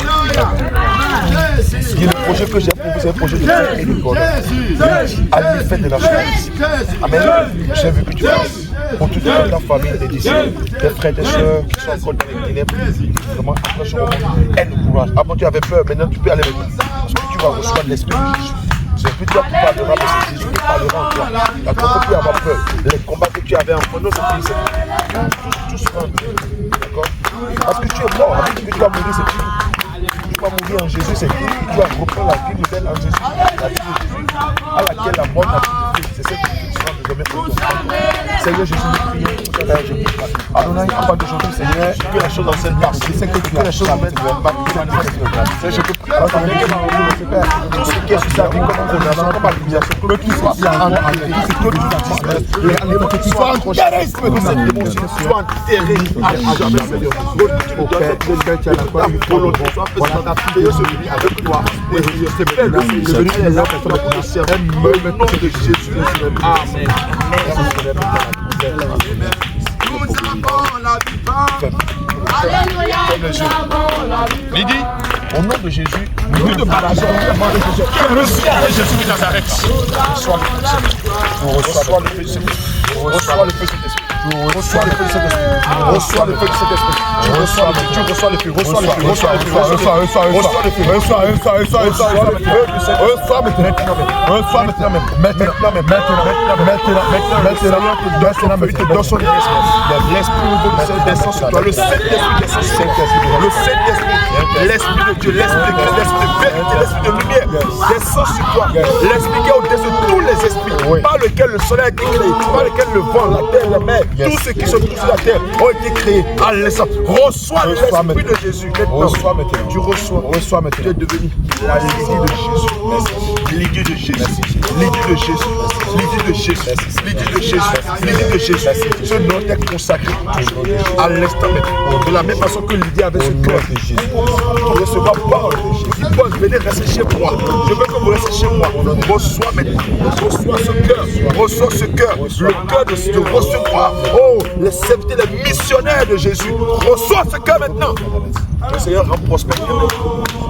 Le projet que j'ai pour vous, c'est un projet de paix et de bonheur. Allez, faites de la chose. Amen. J'ai vu que tu fasses pour toute ta famille, tes disciples, tes frères, tes soeurs qui sont encore dans les ténèbres. Vraiment, après ce moment, aie le courage. Avant, tu avais peur, maintenant, tu peux aller maintenant. Parce que tu vas recevoir l'esprit de Jésus. C'est plus toi qui parlera, mais c'est Jésus qui parlera en toi. D'accord, il ne faut plus avoir peur. Les combats que tu avais en front, non, c'est fini, c'est fini. Tout sera en Dieu. D'accord. Parce que tu es mort, avec ce que tu vas mourir, c'est fini. Tu vas mourir en Jésus, c'est fini. Tu vas reprendre la vie nouvelle en Jésus. La vie de Jésus, à laquelle la mort n'a plus de. C'est ce que tu seras désormais pour toi. Seigneur Jésus, nous prions. Adonai, à part d'aujourd'hui, Seigneur, que la chose en cette part. Je sais que tu fais les choses en cette part. Seigneur, je te prie. Alors, ça veut dire que tout ce qui est sur sa vie, comme condamnation, comme accusation, que tu sois en enterré, que tu sois enterré, que cette émotion soit enterrée à jamais, Seigneur. Que tu nous donnes cette volonté, soit fait dans ta prière, se venir avec toi. C'est plein de venir les gens pour te servir. Au nom de Jésus. Amen. Lydie, au nom de Jésus, nous de Jésus de Nazareth. Reçois le feu de Saint-Esprit. Reçois le feu de Saint-Esprit. Reçois le feu de Saint-Esprit. Reçois le feu de Saint-Esprit. Tu reçois le feu. Reçois le feu. Reçois le feu. Reçois le feu. Reçois l'esprit nouveau de Saint descend sur toi. Le Saint-Esprit descend sur toi. Le Saint-Esprit, l'Esprit de Dieu, l'Esprit de vérité, l'Esprit de lumière descend sur toi. L'Esprit qui est au-dessus de tous les esprits, par lequel le soleil a été créé, par lequel le vent, la terre, la mer, tous ceux qui se trouvent sur la terre ont été créés à l'instant. Reçois l'Esprit de Jésus. Reçois maintenant. Tu reçois. Reçois maintenant. Tu es devenu la Lydie de Jésus. Lydie de Jésus. Lydie de Jésus. Lydie de Jésus. Lydie de Jésus. Lydie de Jésus. Ce nom est consacré à l'instant même. De la même façon que Lydie avait ce cœur de Jésus. Pour recevoir parole. Il faut venir rester chez moi. Je veux que vous restez chez moi. Reçois maintenant. Reçois ce cœur. Reçois ce cœur. Le cœur de recevoir. Oh, les serviteurs, les missionnaires de Jésus. Reçois ce cœur maintenant. Le Seigneur rend prospère tes mains.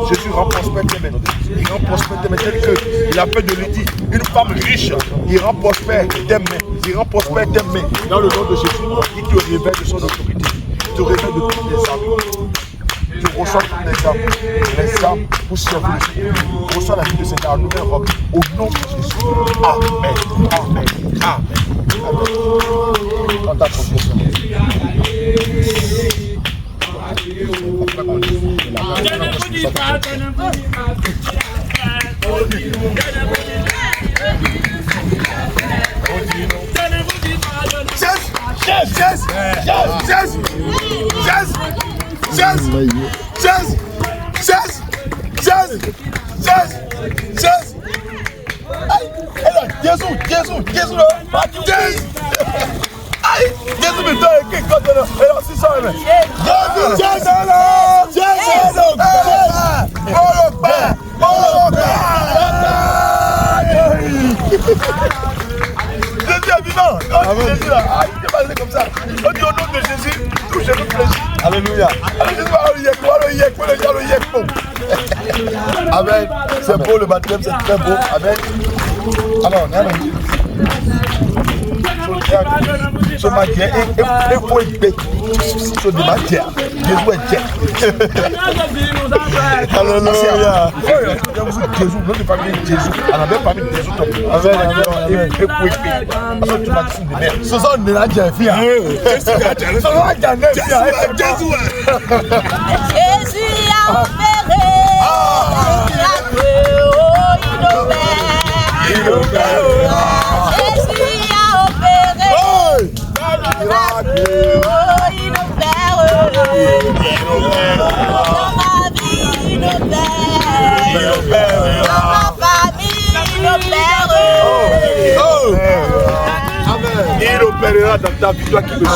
Jésus rend prospère tes mains. Il rend prospère tes mains tel qu'il appelle de Lydie une femme riche. Il rend prospère tes mains. Il rend prospère tes mains. Dans le nom de Jésus, il te révèle de son autorité. Il te révèle de toutes les armes. Tu reçois toutes les armes pour servir. Tu reçois la vie de Seigneur en nouvelle robe. Au nom de Jésus. Amen. Amen. Amen. Dans ta confession. Alléluia. Amen. C'est beau le baptême, c'est très beau. Amen. Alors, so ma jẹ efo igbe so de ma jẹ Jésus est jẹ. Alléluia. Jésus, notre famille de Jésus, on avait famille de Jésus top. Amen. Efo igbe. Aso tu ma ti de mer. So so ne la jẹ fi a. So la jẹ ne fi a. Jésus a opéré. Il opère. Jésus a opéré. Dans ma vie, il opère. Dans ma famille, il opère. Il opérera dans ta vie, toi qui me suis.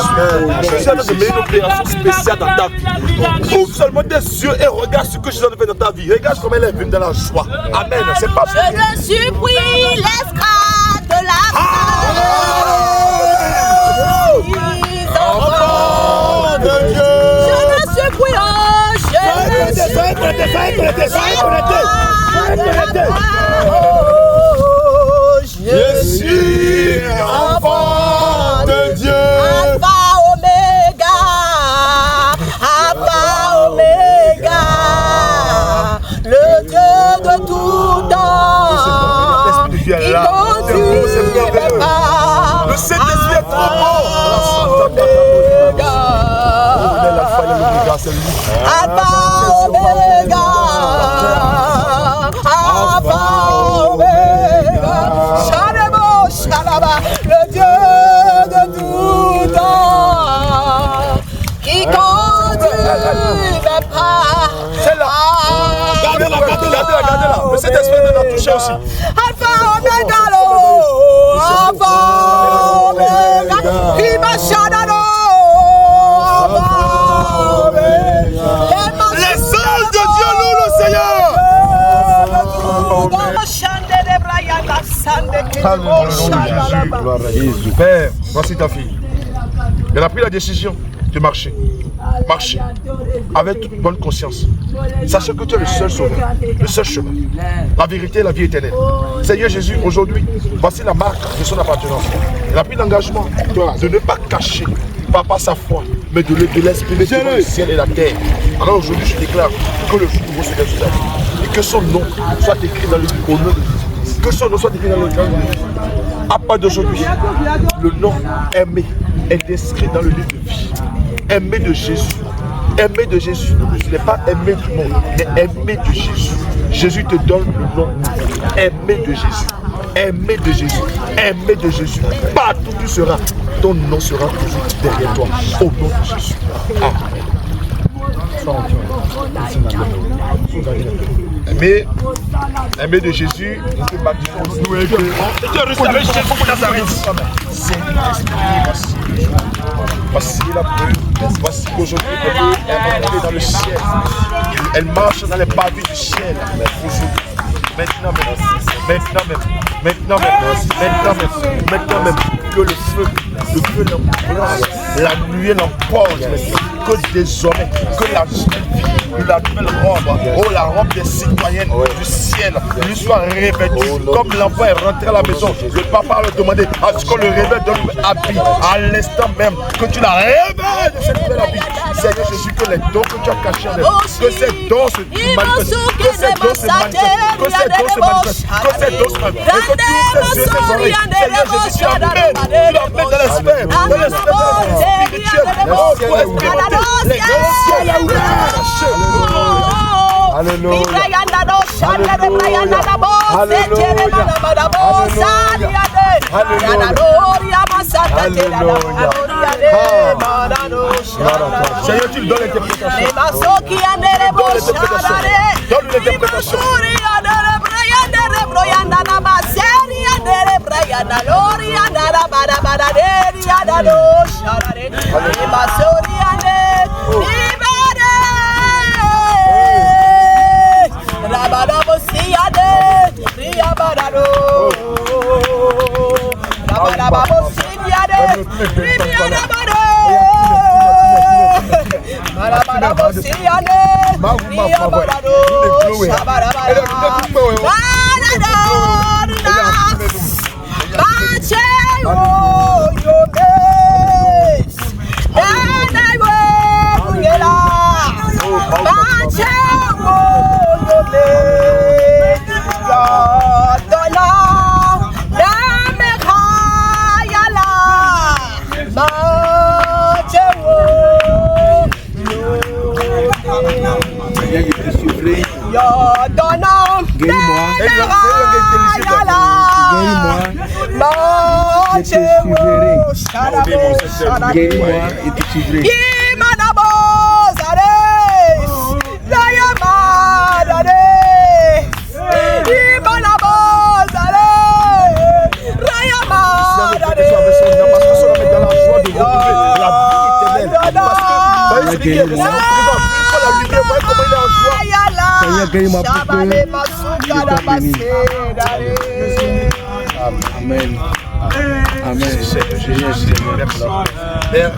Je suis en train de mener une opération spéciale dans ta vie. Ouvre seulement tes yeux et regarde ce que je suis en train de faire dans ta vie. Regarde comment elle est venue dans la joie. Amen. C'est pas Je ne supplie l'esclave de la enfant de Dieu. Je ne supplie Je suis enfant de Dieu. Alpha Oméga, Alpha Oméga, le Dieu de tout temps, qui conduit mes pas. Le Saint-Esprit est trop beau. Alpha Oméga, Alpha Oméga, Shalabo, Shalaba, le Dieu de tout temps, qui conduit mes pas. C'est là. Gardez-la. Le Saint-Esprit nous a touché aussi. Alpha Oméga, Alpha Oméga, Viva Shadano, Alpha Oméga. Les anges de Dieu louent le Seigneur. Père, voici ta fille. Elle a pris la décision de marcher. Marcher avec toute bonne conscience. Sachez que tu es le seul sauveur, le seul chemin, la vérité et la vie éternelle. Seigneur Jésus, aujourd'hui, voici la marque de son appartenance. Elle a pris l'engagement de ne pas cacher, pas sa foi, mais de l'exprimer devant le ciel et la terre. Alors aujourd'hui, je déclare que le feu nouveau se lève sur sa vie et que son nom soit écrit dans le livre au nom de Jésus. Que son nom soit écrit dans le livre. À part d'aujourd'hui, le nom aimé est inscrit dans le livre de vie. Aimé de Jésus. Aimé de Jésus. Tu n'es pas aimé du monde, mais aimé de Jésus. Jésus te donne le nom. Aimé de Jésus. Aimé de Jésus. Aimé de Jésus. Partout où tu seras, ton nom sera toujours derrière toi. Au nom de Jésus. Amen. Aimé de Jésus, nous te baptisons. Nous voici la preuve. Voici qu'aujourd'hui, elle est dans le ciel. Elle marche dans les pavés du ciel. Maintenant même, que le feu l'embrasse, la nuée l'emporte, que désormais, que la nouvelle robe, la robe des citoyennes du ciel, lui soit revêtue. Comme l'enfant est rentré à la maison, le papa a demandé à ce qu'on le révèle de nouvel habit, à l'instant même, que tu la révèles de cette nouvelle habit. Seigneur Jésus, que les dons que tu as cachés en elle, que ces dons se manifestent, que ces dons se manifestent, que ces dons se manifestent, que ces dons se manifestent, et que tu ouvres tes yeux, tes oreilles. Seigneur Jésus, tu l'emmènes dans la sphère spirituelle, pour expérimenter les grands ciels à ouvrir. Alléluia. Alléluia. Alléluia. Seigneur, tu lui donnes l'interprétation. Donne l'interprétation. Guéris-moi et tu suivrai. Seigneur, guéris-moi pour que je sois béni. Amen. Amen. Père,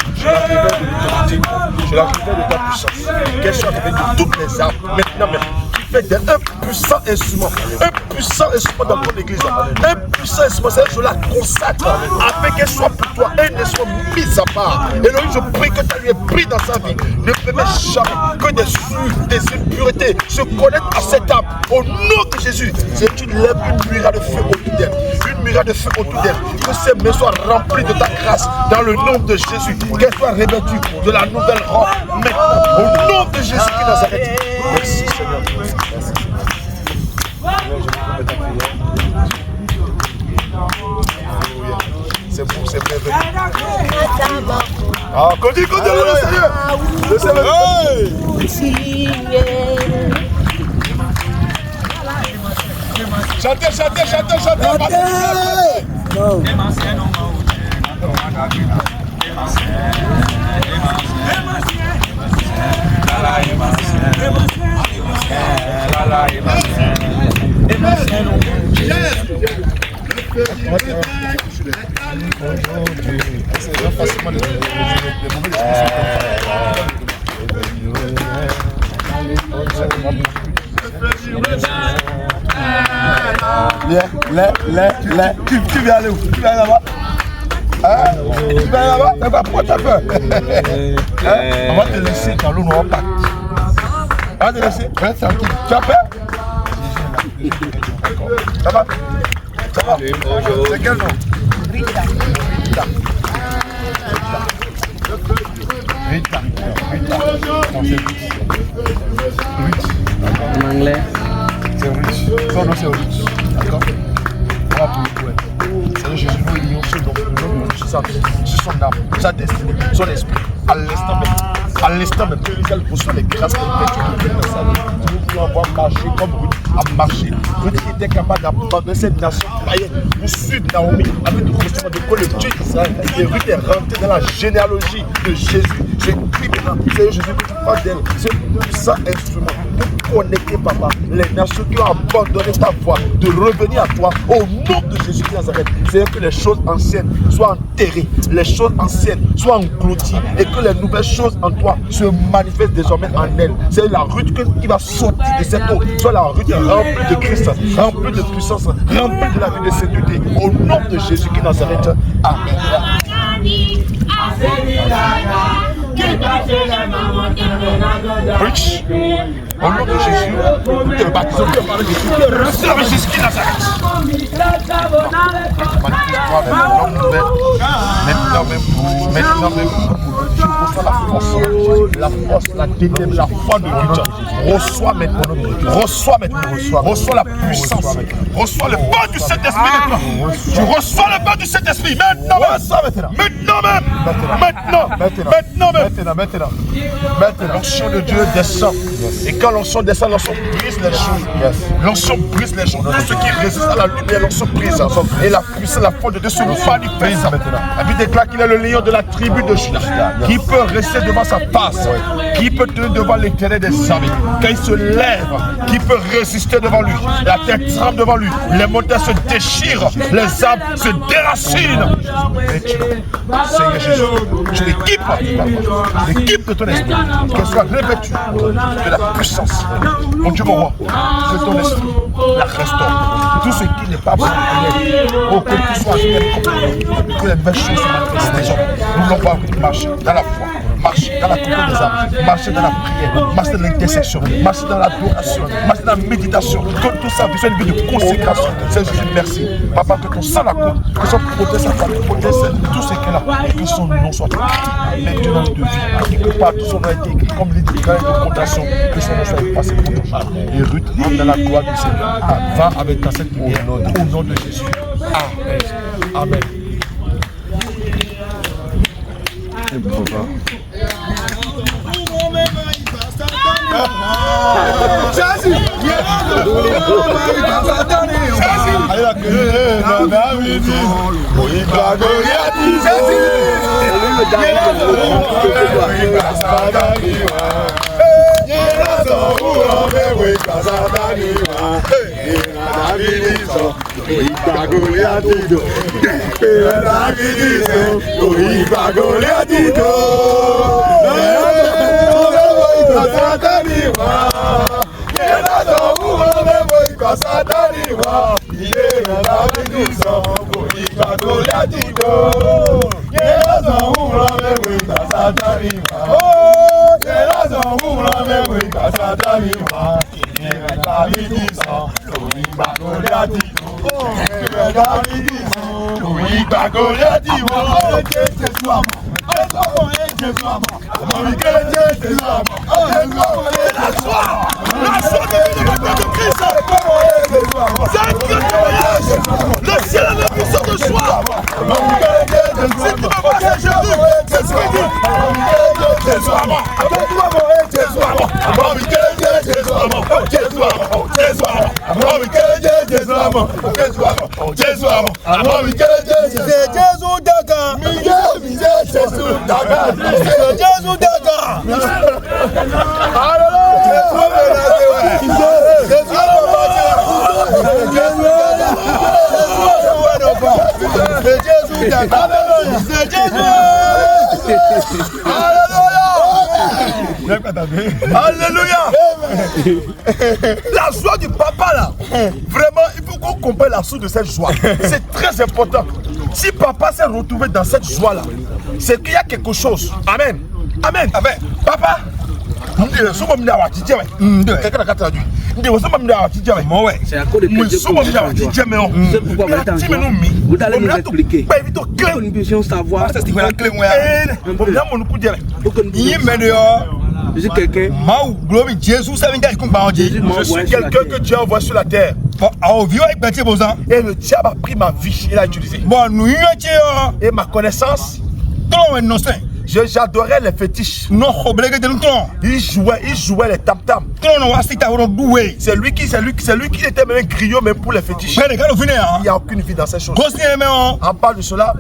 je la révèle de ta puissance. Qu'elle soit révélée de toutes les armes. Maintenant, tu fais d'elle un puissant instrument. Un puissant instrument dans ton église. Un puissant instrument. Je la consacre afin qu'elle soit pour toi un instrument mis à part. Elohim, je prie que tu aies pris dans sa vie. Ne permets jamais que des souillures, des impuretés se connectent à cette âme. Au nom de Jésus, c'est tu lèves une muraille de feu autour d'elle. Une muraille de feu autour d'elle. Que ces mains soient remplies de ta grâce dans le nom de Jésus. Qu'elle soit revêtue de la nouvelle robe maintenant. Au nom de Jésus qui Nazareth. Merci Seigneur. Merci. C'est bon, c'est merveilleux. Ah, continue, le Seigneur. Le Seigneur. Chantez. Tu viens aller où? Tu viens là-bas? Tu viens là-bas? Pourquoi tu as peur? On va te laisser dans l'eau noire. On va te laisser. Reste tranquille. Tu as peur? Ça va? Ça va? C'est quel nom? Rita. En anglais. C'est Rich. Son nom c'est Rich. D'accord? Voilà pour le Seigneur Jésus, nous lions ce nom. Sur son âme, sa destinée, son esprit. À l'instant même, qu'elle reçoit les grâces qu'elle fait dans sa vie. Nous pouvons avoir marché comme Ruth a marché. Ruth était capable d'abandonner cette nation païenne pour suivre Naomi avec le concept de quoi le Dieu d'Israël. Et Ruth est rentrée dans la généalogie de Jésus. Je prie maintenant, Seigneur Jésus, que tu fasses d'elle ce puissant instrument pour connecter, papa, les nations qui ont abandonné ta voie, de revenir à toi au nom de Jésus de Nazareth. Seigneur, que les choses anciennes soient enterrées, les choses anciennes soient englouties et que les nouvelles choses en toi se manifestent désormais en elle. C'est la Ruth qui va sortir de cette eau, soit la Ruth remplie de Christ, remplie de puissance, remplie de la vie de sécurité. Au nom de Jésus de Nazareth. Amen. Rich, au nom de Jésus, nous te baptisons, nous te parlons de Jésus. Recevez Jésus qui Nazareth. Maintenant même, la force, la détermination, la foi de lutte. Reçois maintenant, reçois la puissance, reçois le bain du Saint-Esprit maintenant. Tu reçois le bain du Saint-Esprit maintenant même. L'onction de Dieu descend. Et quand l'onction descend, l'onction brise les choses. L'onction brise les gens. Tous ceux qui résistent à la lumière, l'onction brise. Et la puissance, la foi de Dieu se manifeste. La Bible déclare qu'il est le lion de la tribu de Juda. Qui peut rester devant sa face, qui peut tenir devant l'Éternel des armées. Quand il se lève, qui peut résister devant lui. La terre tremble devant lui. Les montagnes se déchirent. Les arbres se déracinent. Seigneur Jésus, tu l'équipes de ton esprit. Qu'elle soit revêtue de la puissance. Mon Dieu, mon roi, que ton esprit la restaure. Tout ce qui n'est pas bon, oh, que tout soit que les belles choses se manifestent déjà. Nous voulons pas marcher dans la foi, marcher dans la communion des âmes, marcher dans la prière, marcher dans l'intercession, marcher dans l'adoration, marcher dans la méditation. Que tout ça soit une vie de consécration. C'est Jésus, merci. Papa, que ton sang la couvre, que son protège sa famille, protège tout ce qu'elle a, et que son nom soit écrit maintenant de vie. Et que partout son nom a été écrit comme les décrets de fondation, que son nom soit effacé pour toujours. Et Ruth entre dans la gloire du Seigneur. Va avec dans cette prière au nom de Jésus. Amen. Amen. Alléluia. La joie du papa là, vraiment il faut qu'on comprenne la source de cette joie. C'est très important. Si papa s'est retrouvé dans cette joie là, c'est qu'il y a quelque chose. Amen. Amen. Amen. Papa, quelqu'un n'a traduit. C'est à cause de que Dieu vous allez nous expliquer. Pour que nous puissions savoir. Pour que nous je suis quelqu'un. Je suis quelqu'un que Dieu envoie sur la terre. Et le diable a pris ma vie, il a utilisé. Et ma connaissance. J'adorais les fétiches. Il jouait les tam-tam. C'est lui qui était même griot même pour les fétiches. Il n'y a aucune vie dans ces choses. En parle de cela.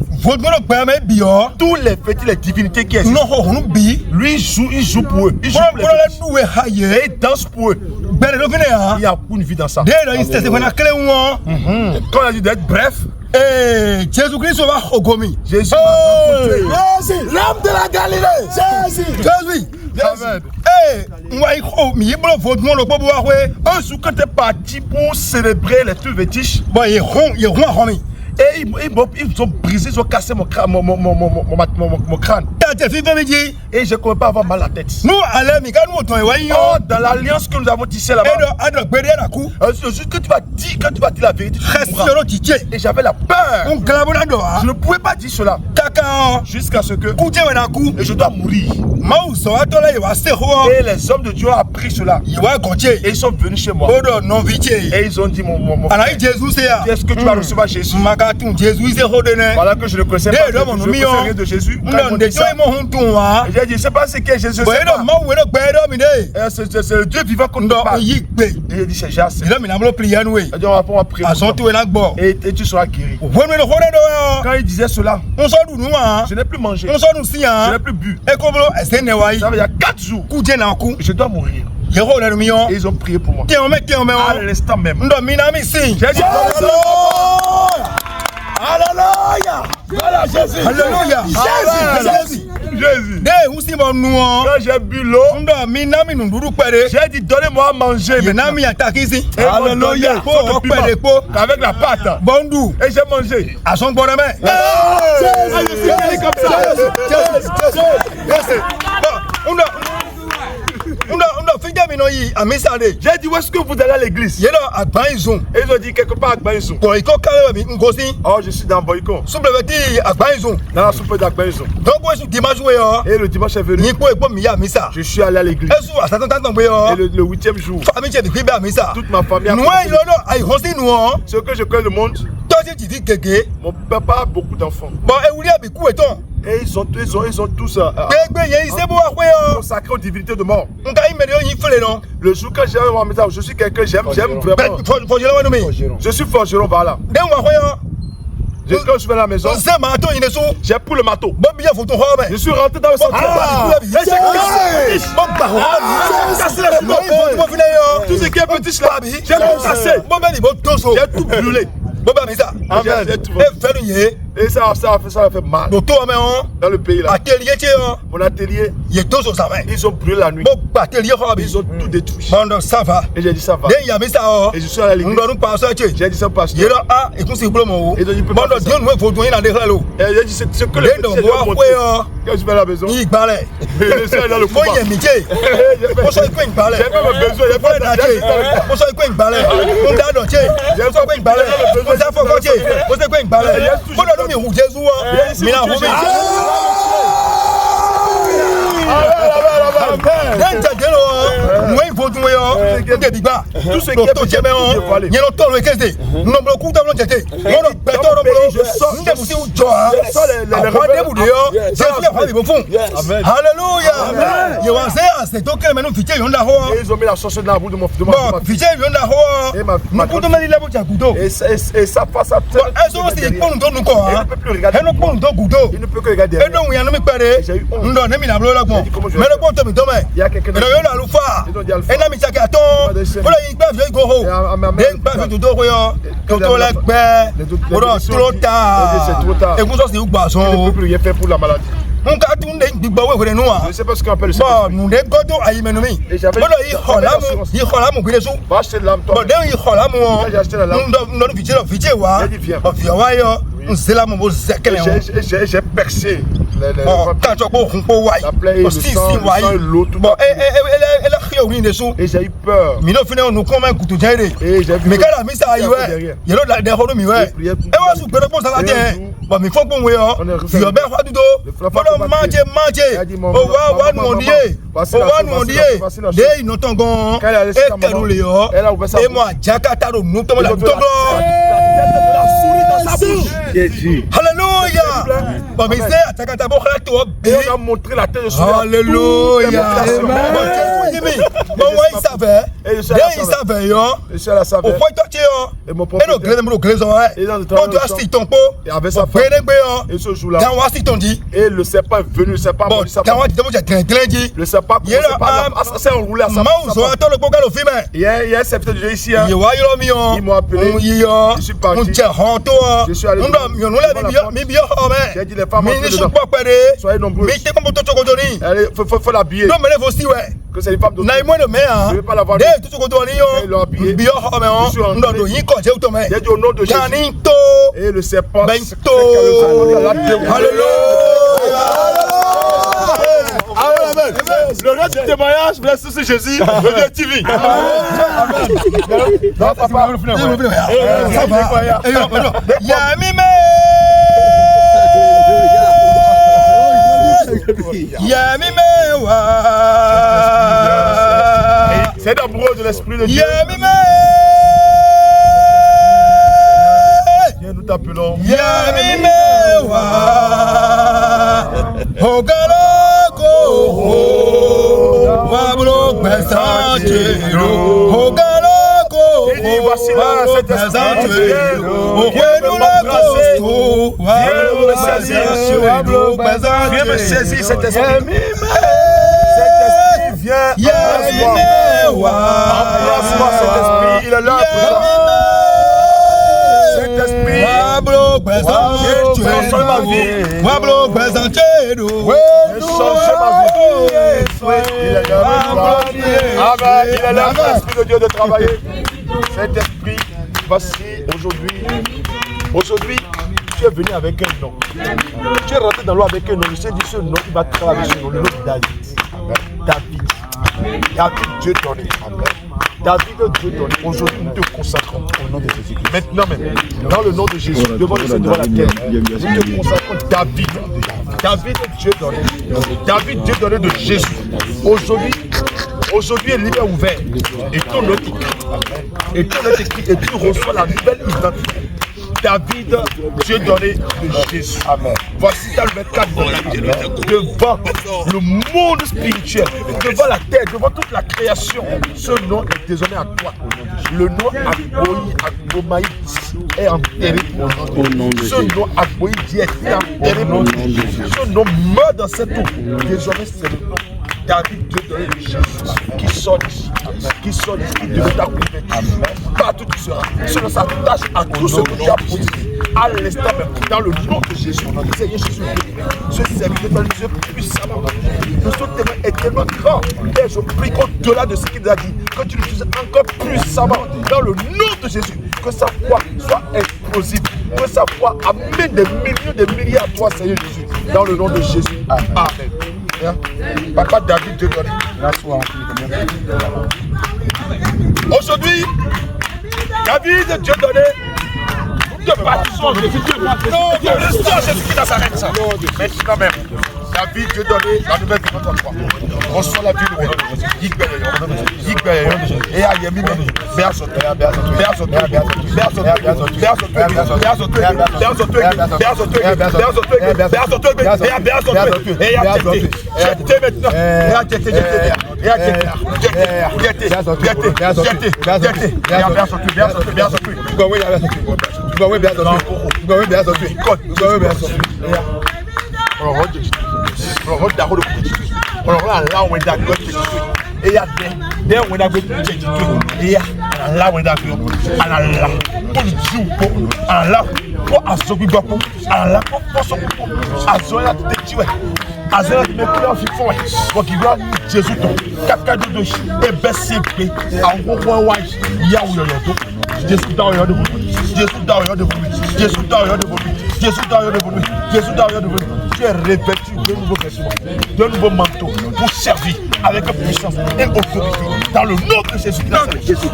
Tous les fétiches, les divinités qui existent. Lui il joue pour eux. Il joue pour les fétiches. Et il danse pour eux. Il n'y a aucune vie dans ça. Quand on a dit d'être bref. Jésus-Christ va Ogomi. Jésus l'âme de la Galilée. Jésus. Amen. Un jour quand tu es parti pour célébrer les trucs fétiches, et ils ont brisé, ils ont cassé mon crâne. Et je ne pouvais pas avoir mal à la tête. Dans l'alliance que nous avons tissée là-bas, juste que tu vas dire la vérité, et j'avais la peur. Je ne pouvais pas dire cela. jusqu'à ce que et je dois mourir. Et les hommes de Dieu ont appris cela. Et ils sont venus chez moi. Et ils ont dit mon frère, est-ce que tu vas recevoir Jésus? Voilà que je ne connaissais pas. Je ne connaissais rien de Jésus. J'ai dit, je ne sais pas ce qu'est Jésus. C'est le Dieu vivant qu'on nous parle. Et j'ai dit, c'est assez. Il dit, on va prier. Et tu seras guéri. Quand il disait cela, je n'ai plus mangé. Je n'ai plus bu. Ça veut dire 4 jours. Je dois mourir. Et ils ont prié pour moi. À l'instant même. J'ai dit, alléluia. Voilà Jésus. Alléluia. Jésus. Quand j'ai bu l'eau, j'ai dit donnez-moi à manger. Alléluia. Avec la pâte. Et j'ai mangé. J'ai dit où est-ce que vous allez à l'église? Et ils ont dit quelque part à Gbaïzon. Oh, je suis dans Boyko. Dans la soupe d'Agbaïzon. Et le dimanche est venu. Je suis allé à l'église. Et le 8e jour, toute ma famille a prié. Ce que je connais le monde, mon papa a beaucoup d'enfants. Et ils ont tous consacré aux divinités de mort. Le jour que j'ai un message, je suis quelqu'un, j'aime vraiment. Je suis forgeron, voilà. Quand je suis à la maison, j'ai pris le marteau. Je suis rentré dans le centre. Tout ce qui est petit là, j'ai tout cassé. J'ai tout brûlé. Et ça a fait mal. Dans le pays là. Mon atelier, ils ont brûlé la nuit. Ils ont tout détruit. Et j'ai dit ça va. Et je suis allé à l'église. J'ai dit ça passe. Et j'ai dit ce que le péché doit montrer. Quand je vais à la maison, je suis dans le combat. J'ai pas besoin, j'ai pas tout ce qui est petit, ils ont mis la sauce dans la bouche de mon fils. Et ça passe à terre. Il ne peut plus regarder. Il ne peut que regarder. J'ai eu honte. Il y a quelqu'un je sais pas ce qu'on appelle ça. Et j'avais acheté de l'âme. J'ai percé la plaie, le sang et l'eau. Et j'ai eu peur. Et j'ai vu Alléluia. Et on a montré la tête de celui-là. Alléluia. Il savait. Et mon prophète et avec sa femme. Et ce jour-là, et le serpent est venu. Le serpent s'est enroulé à sa main. Il y a un serviteur de Dieu ici. Ils m'ont appelé. Je suis parti. Je suis allé. J'ai dit les femmes, soyez nombreuses. Il faut l'habiller. Que c'est une femme de Dieu. Je ne vais pas l'avoir. Ils l'ont habillé. Je suis rentré. J'ai dit au nom de Jésus. Et le serpent. Alléluia. Le reste du témoignage, blessé c'est Jésus, le Dieu TV. Amen. C'est d'amoureux de l'Esprit de Dieu. Viens, nous t'appelons. Voici là cet esprit. Viens me saisir cet esprit. Cet esprit vient. Embrasse-moi cet esprit. Il est là. Cet esprit. Transforme ma vie. Change ma vie. Il est là. Amen. Il est là, l'Esprit de Dieu de travailler. Cet esprit, voici aujourd'hui, tu es venu avec un nom. Tu es rentré dans l'eau avec un nom. Je sais dire ce nom, il va travailler sur le nom de David. David, Dieu donné. David, Dieu donné. Aujourd'hui, nous te consacrons au nom de Jésus. Maintenant même, dans le nom de Jésus, devant le Seigneur, devant la terre, nous te consacrons David, Dieu donné. David, Dieu donné de Jésus. Aujourd'hui, il est ouvert. Et ton nom est écrit. Et tu reçois la nouvelle identité. David, Dieu donné de Jésus. Amen. Voici dans le 24 devant le monde spirituel, devant la terre, devant toute la création. Ce nom est désormais à toi. Le nom Agbomaï est enterré au nom de Jésus. Ce nom Agbomaï est enterré au nom de Jésus. Ce nom meurt dans cette eau. Désormais, c'est le nom David, Dieu donné de Jésus, qui sort d'ici, qui devient ta convertie. Partout tu seras. Cela s'attache à tout ce que tu as produit. À l'instant même, dans le nom de Jésus, Seigneur Jésus, ce serviteur dans les yeux puissamment. Le son est tellement grand. Et je prie qu'au-delà de ce qu'il a dit, que tu l'utilises encore puissamment dans le nom de Jésus. Que sa foi soit explosive. Que sa foi amène des milliers à toi, Seigneur Jésus. Dans le nom de Jésus. Amen. Papa David, Dieu donné. Aujourd'hui, David, Dieu donné. De baptisme, Jésus qui Nazareth. Maintenant même, David, Dieu donné, la nouvelle vie contre toi. Reçois la vie de et à Yemi, et il y a des on a là pour azobi bapo ala pour so azoya de tiwe azoya de me pour fifo pour qui va Jésus to kakado do e bessepe awwo wa ya wo yo to Jésus da yo de Jésus da yo de Jésus da yo de Jésus da yo de Jésus da yo de tu es revêtu de nouveaux vêtements, de nouveaux manteaux pour servir avec puissance et autorité. Dans le nom de Jésus,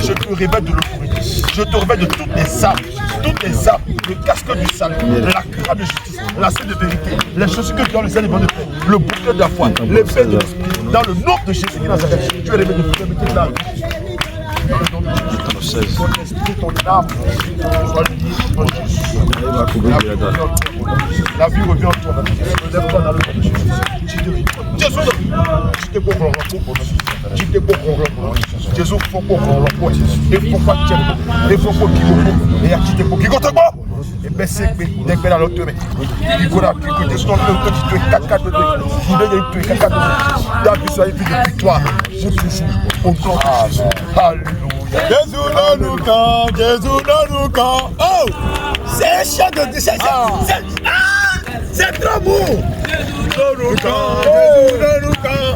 je te révèle de l'autorité. Je te révèle de toutes les armes, le casque du salut, la croix de justice, la scène de vérité, les choses que dans les éléments de paix, le bouclier de la foi, l'épée de l'esprit. Dans le nom de Jésus qui Nazareth, tu es révélé de l'autorité de la vie. Dans le nom de Jésus, ton esprit, ton âme, soit lié au Jésus. La vie revient en toi. Lève-toi dans le nom de Jésus. Jésus, tu t'es pour qu'on Jésus, faut qu'on rencontre. Il faut pas que il faut qu'on et à qui t'es pour qui compte pas. Et ben c'est que dès que dans l'autre main. Il faut la que Jésus dans le petit tu es 4 de vous devez tu es 4 de David soit une vie de victoire. Je toujours au nom de Jésus. Alléluia. Jésus dans nous camp, Jésus dans nous camp. Oh! C'est un chant de c'est trop beau. Jésus dans nous camp, Jésus dans nous camp.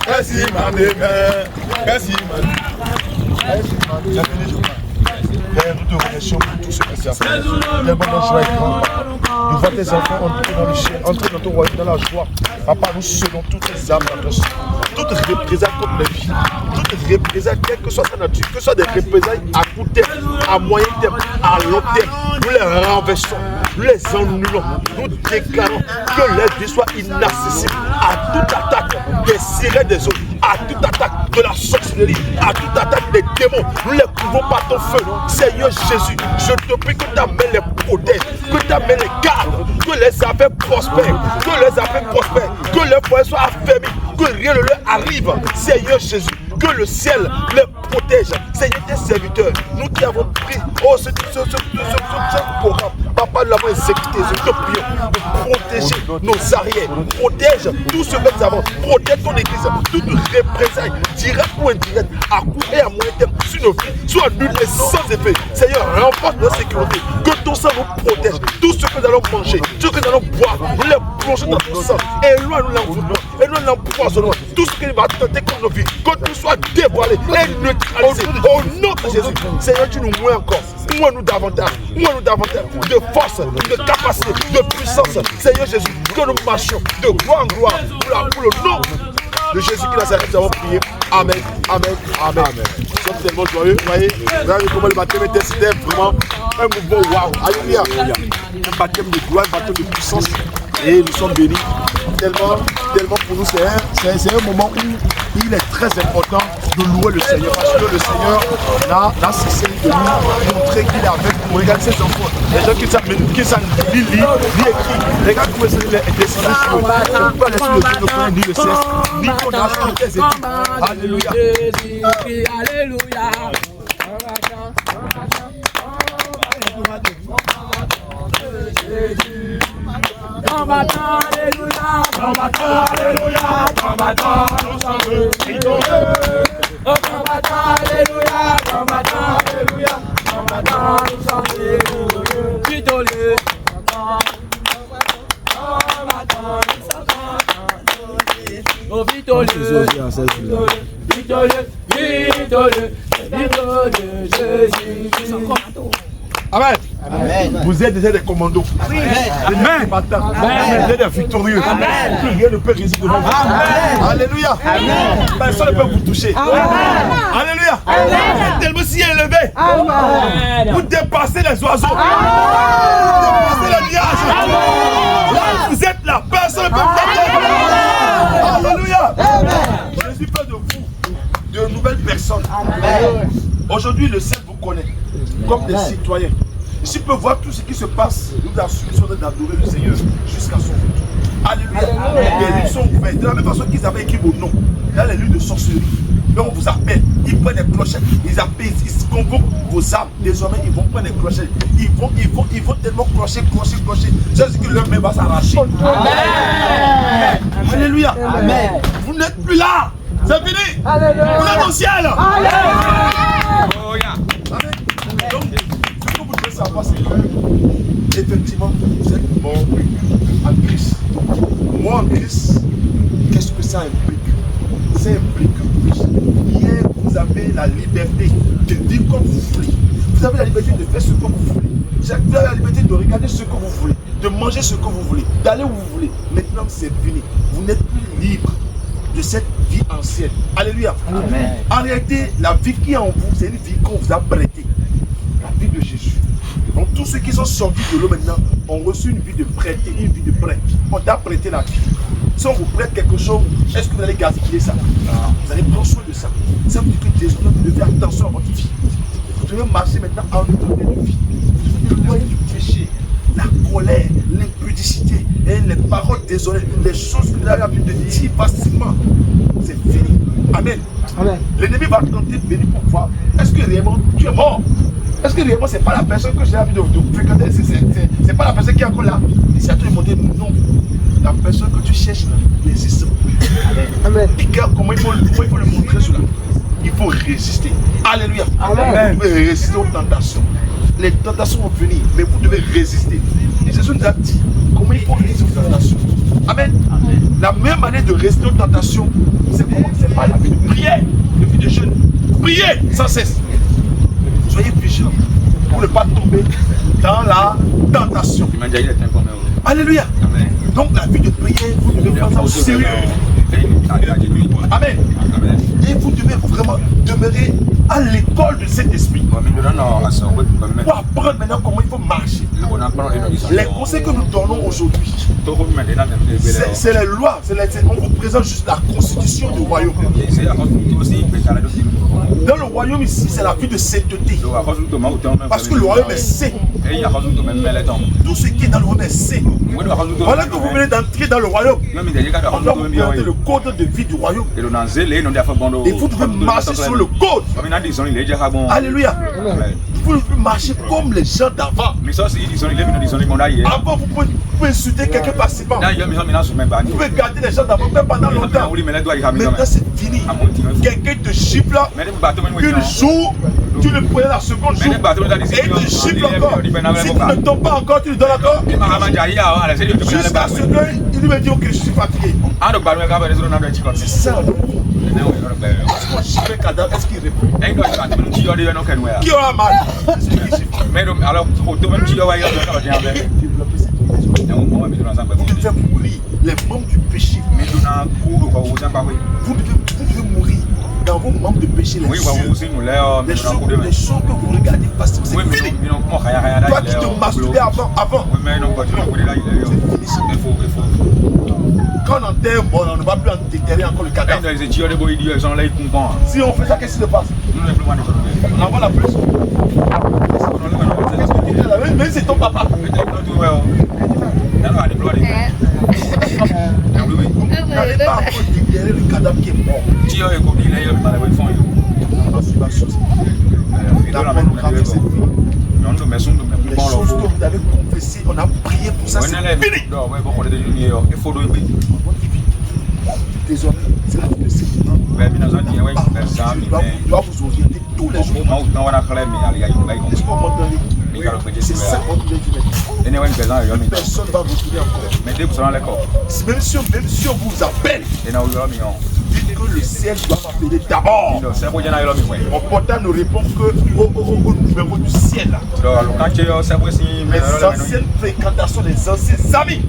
Merci ma bébé, merci ma. Père, nous te remercions pour tout ce que tu as fait. Tellement notre joie est grande. Nous voyons tes enfants entrer dans le ciel, entrer dans ton royaume, dans la joie. Papa, nous selons toutes les âmes dans ton sang. Toutes représailles comme les vies. Toutes représailles, quelle que soit sa nature, que ce soit des représailles à court terme, à moyen terme, à long terme. Nous les renversons, nous les annulons. Nous déclarons que leur vie soit inaccessible à toute attaque des sirènes des eaux, à toute attaque de la sorcellerie, à toute attaque des démons. Nous les couvrons par ton feu. Seigneur Jésus, je te prie que ta main les protège, que ta main les garde, que les affaires prospèrent, que leurs foyers soient affermis, que rien ne leur arrive. Seigneur Jésus, que le ciel les protège. Seigneur, tes serviteurs, nous qui avons pris ce programme, Papa, nous l'avons exécuté. Je te prie de protéger nos arrières, protège tout ce que nous avons, protège ton église, toute représailles, directe ou indirecte, à court et à moyen terme, sur nos vies, soit nul et sans effet. Seigneur, renforce notre sécurité, que ton sang nous protège, tout ce que nous allons manger, tout ce que nous allons boire, nous les plongeons dans ton sang, éloigne-nous l'envoûtement, éloigne l'empoisonnement, tout ce qui va tenter contre nos vies, que nous soient dévoilés et neutralisés, au nom de Jésus. Seigneur, tu nous mouilles encore, mouille-nous davantage de force, de capacité, de puissance. Seigneur Jésus, que nous marchions de gloire en gloire pour le nom de Jésus qui Nazareth, nous avons prié. Amen, amen, amen. Nous sommes tellement joyeux. Vous voyez comment le baptême était, c'était vraiment un mouvement waouh. Alléluia. Un baptême de gloire, un baptême de puissance. Et nous sommes bénis. Tellement pour nous, c'est un moment où il est très important de louer le Seigneur. Parce que le Seigneur n'a cessé de nous montrer qu'il est avec nous. Regardez ces enfants. Les gens qui savent ni lire, ni écrire. Regarde comment c'est dessiné sur eux. Je ne peux pas laisser le Dieu ne connaître ni le sexe, ni qu'on a fait tes études. Alléluia. Alléluia. Combattant, alléluia, combattant, alléluia, combattant, nous sommes victorieux. Combattant, alléluia, combattant, alléluia, combattant, nous sommes victorieux. Oh, victorieux, victorieux, victorieux, victorieux, Jésus. Amen. Amen. Vous êtes déjà des commandos. Amen. Amen. Vous êtes des victorieux. Amen. Rien ne peut résister devant vous. Amen. Alléluia. Amen. Personne ne peut vous toucher. Amen. Alléluia. Amen. Vous êtes tellement si élevé. Amen. Vous dépassez les oiseaux. Amen. Vous dépassez les nuages. Là, vous êtes là. Personne ne peut vous toucher. Alléluia. Amen. Jésus fait de vous de nouvelles personnes. Amen. Aujourd'hui, le ciel vous connaît comme des citoyens. S'il peut voir tout ce qui se passe, nous assurons d'adorer le Seigneur jusqu'à son retour. Alléluia. Les livres sont ouverts. De la même façon qu'ils avaient écrit vos noms dans les livres de sorcellerie. Donc on vous appelle, ils prennent des clochettes, ils appellent, ils convoquent vos âmes. Désormais, ils vont prendre des clochettes. Ils vont tellement clocher. Ça veut dire que leur main va s'arracher. Amen. Alléluia. Amen. Vous n'êtes plus là. C'est fini. Alléluia. Vous êtes au ciel. Alléluia. Donc, ce que vous devez savoir, c'est que effectivement, vous êtes mort en Christ. Mort en Christ, qu'est-ce que ça implique? Ça implique que hier, vous avez la liberté de vivre comme vous voulez. Vous avez la liberté de faire ce que vous voulez. Vous avez la liberté de regarder ce que vous voulez, de manger ce que vous voulez, d'aller où vous voulez. Maintenant, c'est fini. Vous n'êtes plus libre de cette vie ancienne. Alléluia. Amen. En réalité, la vie qui est en vous, c'est une vie qu'on vous a prêtée. La vie de Jésus. Donc tous ceux qui sont sortis de l'eau maintenant ont reçu une vie de prêter, une vie de prêt. On t'a prêté la vie. Si on vous prête quelque chose, est-ce que vous allez gaspiller ça? Vous allez prendre soin de ça. Ça veut dire que Jésus doit faire attention à votre vie. Vous devez marcher maintenant en autorité de vie. Vous devez loin du péché, la colère, l'impudicité et les paroles désolées, les choses que vous avez l'habitude de dire facilement. C'est fini. Amen. Amen. L'ennemi va tenter de venir pour voir. Est-ce que réellement tu es mort? Est-ce que réellement c'est pas la personne que j'ai envie de fréquenter? C'est pas la personne qui est encore là. Et c'est à toi de demander non. La personne que tu cherches n'existe plus. Amen. Et comment il faut le montrer cela? Il faut résister. Alléluia. Amen. Vous devez résister aux tentations. Les tentations vont venir, mais vous devez résister. Et Jésus nous a dit comment il faut résister aux tentations. Amen. Amen. La meilleure manière de résister aux tentations, c'est pas la vie de prière, la vie de jeûne. Priez sans cesse. Soyez vigilants. pour ne pas tomber dans la tentation. Alléluia. Donc la vie de prière, vous devez faire ça au sérieux. Amen. Et vous devez vraiment demeurer à l'école de cet esprit. Pour apprendre maintenant comment il faut marcher. Les conseils que nous donnons aujourd'hui, c'est les lois. On vous présente juste la constitution du royaume. Dans le royaume ici, c'est la vie de sainteté. Parce que le royaume est saint. Tout ce qui est dans le royaume est saint. Voilà que vous venez d'entrer dans le royaume. On doit vous présenter le code de vie du royaume. Et vous devez marcher sur le code. Alléluia. Vous devez marcher comme les gens d'avant. Avant, vous pouvez insulter quelqu'un passivement. Vous pouvez garder les gens d'avant même pendant longtemps. Maintenant, c'est fini. Quelqu'un te gifle une jour, tu le prenais la seconde jour et il te gifle encore. Si tu ne tombes pas encore, tu le donnes encore. Jusqu'à ce qu'il lui me dit ok, je suis fatigué. C'est ça. Est-ce qu'il répond? Qui aura mal? Vous devez mourir les membres du péché. Vous devez mourir dans vos membres de péché. Les choses que vous regardez facilement, c'est fini. Toi qui te masturbais avant. Quand on enterre, on ne va plus enterrer encore le cadavre. Si on fait ça, qu'est-ce qui se passe? On envoie la pression. Mais c'est ton papa. Vous n'allez pas encore déterrer le cadavre qui est mort. Les choses que vous avez confessées, on a prié pour ça, c'est fini. Désormais, c'est la vie de Seigneur. Tu dois vous orienter tous les jours. Est-ce qu'on monte dans les... C'est ça qu'on doit dire. Personne ne va vous trouver encore. Même si on vous appelle, dites que le ciel doit m'appeler d'abord. Mon portable ne répond que au numéro du ciel. Les anciennes fréquentations, les anciens amis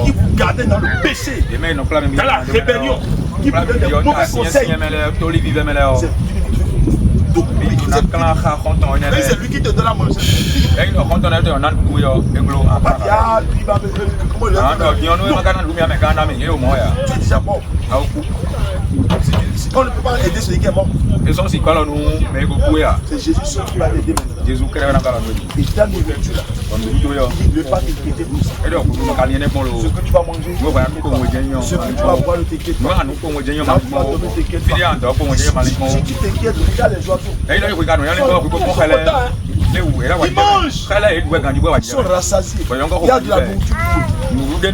qui vous gardaient dans le péché, dans la rébellion, qui vous donnent des mauvais conseils. Mais c'est lui qui te donne la manger. Tu es déjà mort. On ne peut pas aider celui qui est mort. C'est Jésus seul qui va l'aider maintenant. Et ta nourriture là, il ne veut pas t'inquiéter pour ça. Ce que tu vas manger, ce que tu vas boire, ne t'inquiète pas. Là, tu vas dormir, ne t'inquiète pas. Si tu t'inquiètes, regarde les oiseaux. Ils mangent. Ils sont rassasiés. Il y a de la nourriture pour eux.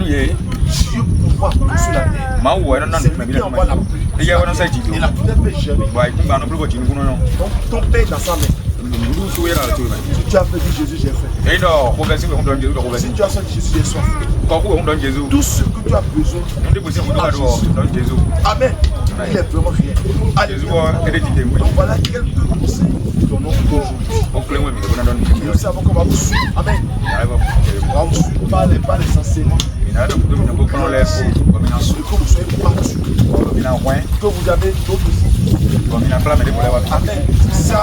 Dieu pouvoir tout sur la terre. C'est lui qui envoie la pluie. Et la pluie ne fait jamais. Donc ton père dans sa main. Si tu as fait du Jésus, j'ai fait. Si tu as fait du Jésus, j'ai soif. Tout ce que tu as besoin, Jésus. Amen. Il est vraiment rien. Alléluia. Donc voilà quelques conseils que nous donnons aujourd'hui. Et nous savons qu'on va vous suivre. Amen. On va vous suivre par les enseignements. Que vous soyez partout. Que vous avez d'autres aussi. Amen. C'est ça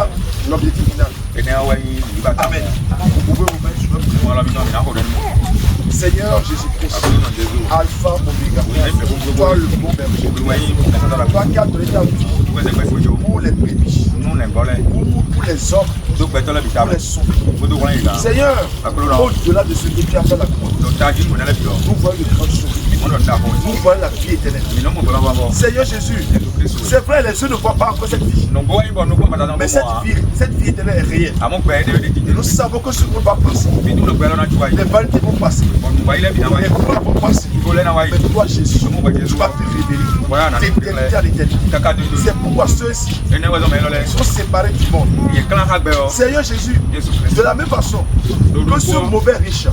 l'objectif final. Amen. Vous pouvez vous mettre sur le prière. Seigneur Jésus-Christ, Alpha, Omega, toi le bon berger, toi qui as donné ta vie pour les brebis, pour les hommes, pour les sauver. Seigneur, au-delà de ce que tu as fait la croix, nous voyons de grandes choses. Nous voyons la vie éternelle. Seigneur Jésus, c'est vrai, les yeux ne voient pas encore cette vie. Mais cette vie éternelle est réelle. Et nous savons que ce qu'on va passer, les vanités vont passer. Les combats vont passer. Mais toi Jésus, tu vas te révéler d'éternité à l'éternité. C'est pourquoi ceux-ci sont séparés du monde. Seigneur Jésus, de la même façon que ce mauvais riche,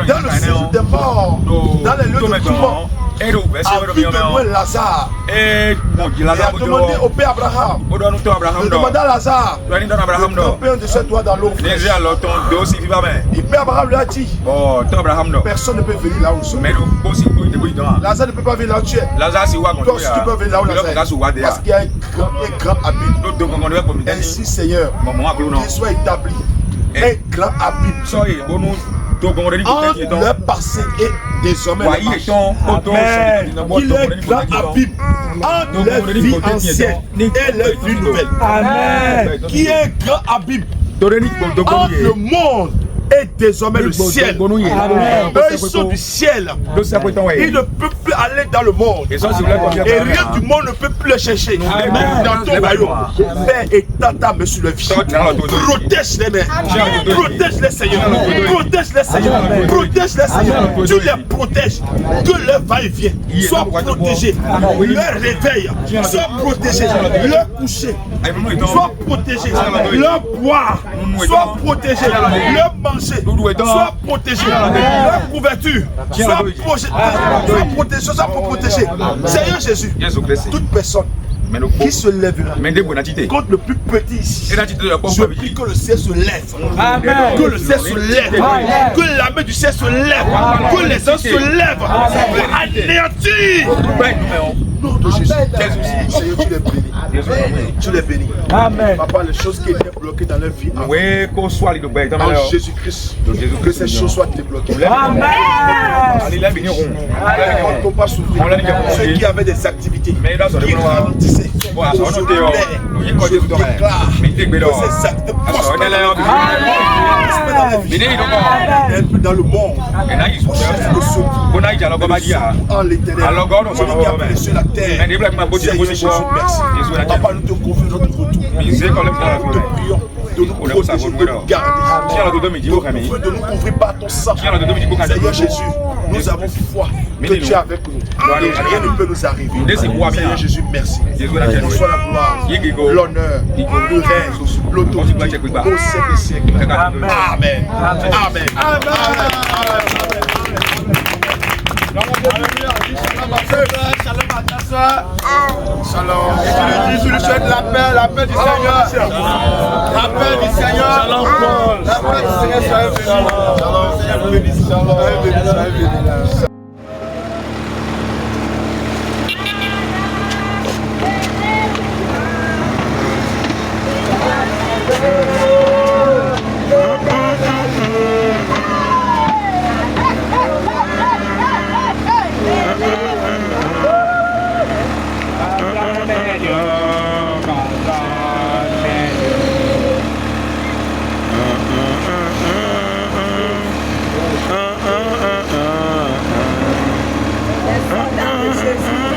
dans le séjour des morts, dans les lieux de tourment, a vu de loin Lazare. Et Il a demandé au père Abraham. De demander à Lazare de tremper un de ses doigts dans l'eau. Et père Abraham lui a dit, personne ne peut venir là où nous sommes. Lazare ne peut pas venir là où tu es. Toi aussi tu peux venir là où Lazare est. Parce qu'il y a un grand abîme. Ainsi Seigneur, qu'il soit établi un grand abîme entre leur passé et désormais leur marche. Qu'il y ait un grand abîme entre leur vie ancienne et leur vie nouvelle. Amen. Qu'il y ait un grand abîme entre le monde et désormais le ciel. Eux, ils sont du ciel. Ils ne peuvent plus aller dans le monde. Et rien du monde ne peut plus les chercher. Dans ton royaume, Père, étends ta main sur le vie. Protège les mains. Protège les seigneurs. Protège les seigneurs. Protège les seigneurs. Tu les protèges. Que leur va-et-vient soit protégé. Leur réveil soit protégé. Leur coucher soit protégé. Leur boire soit protégé. Leur manger soit protégé. Leur couverture soit protégée. Soit protégée. Seigneur Jésus, toute personne qui se lèvera contre le plus petit ici, je prie que le ciel se lève. Amen. Que le ciel se lève. Que la main du ciel se lève. Que les hommes se lèvent pour anéantir. Nom de Jésus. Seigneur, tu les bénis. Tu les bénis. Amen. Papa, les choses qui étaient bloquées dans leur vie, en Jésus-Christ, que ces choses soient débloquées. Amen. On ne pas souffrir. Ceux qui avaient des activités qui ralentissaient, je déclare que ces actes prospèrent dans le monde. En l'éternel, celui qui a blessé la terre. Seigneur Jésus, merci. Papa, nous te confions notre retour. Nous te prions de nous protéger, de nous garder, de nous couvrir par ton sang. Seigneur Jésus, nous avons foi que tu es avec nous. Et rien ne peut nous arriver. Seigneur Jésus, merci. Reçois la gloire, l'honneur, le règne, l'autorité au siècle des siècles. Amen. Amen. Amen. Shalom. Et tu lui souhaites la paix du Seigneur. La paix du Seigneur. Shalom Paul. La paix du Seigneur soit venue. Shalom. Seigneur bénisse. Shalom. Jésus.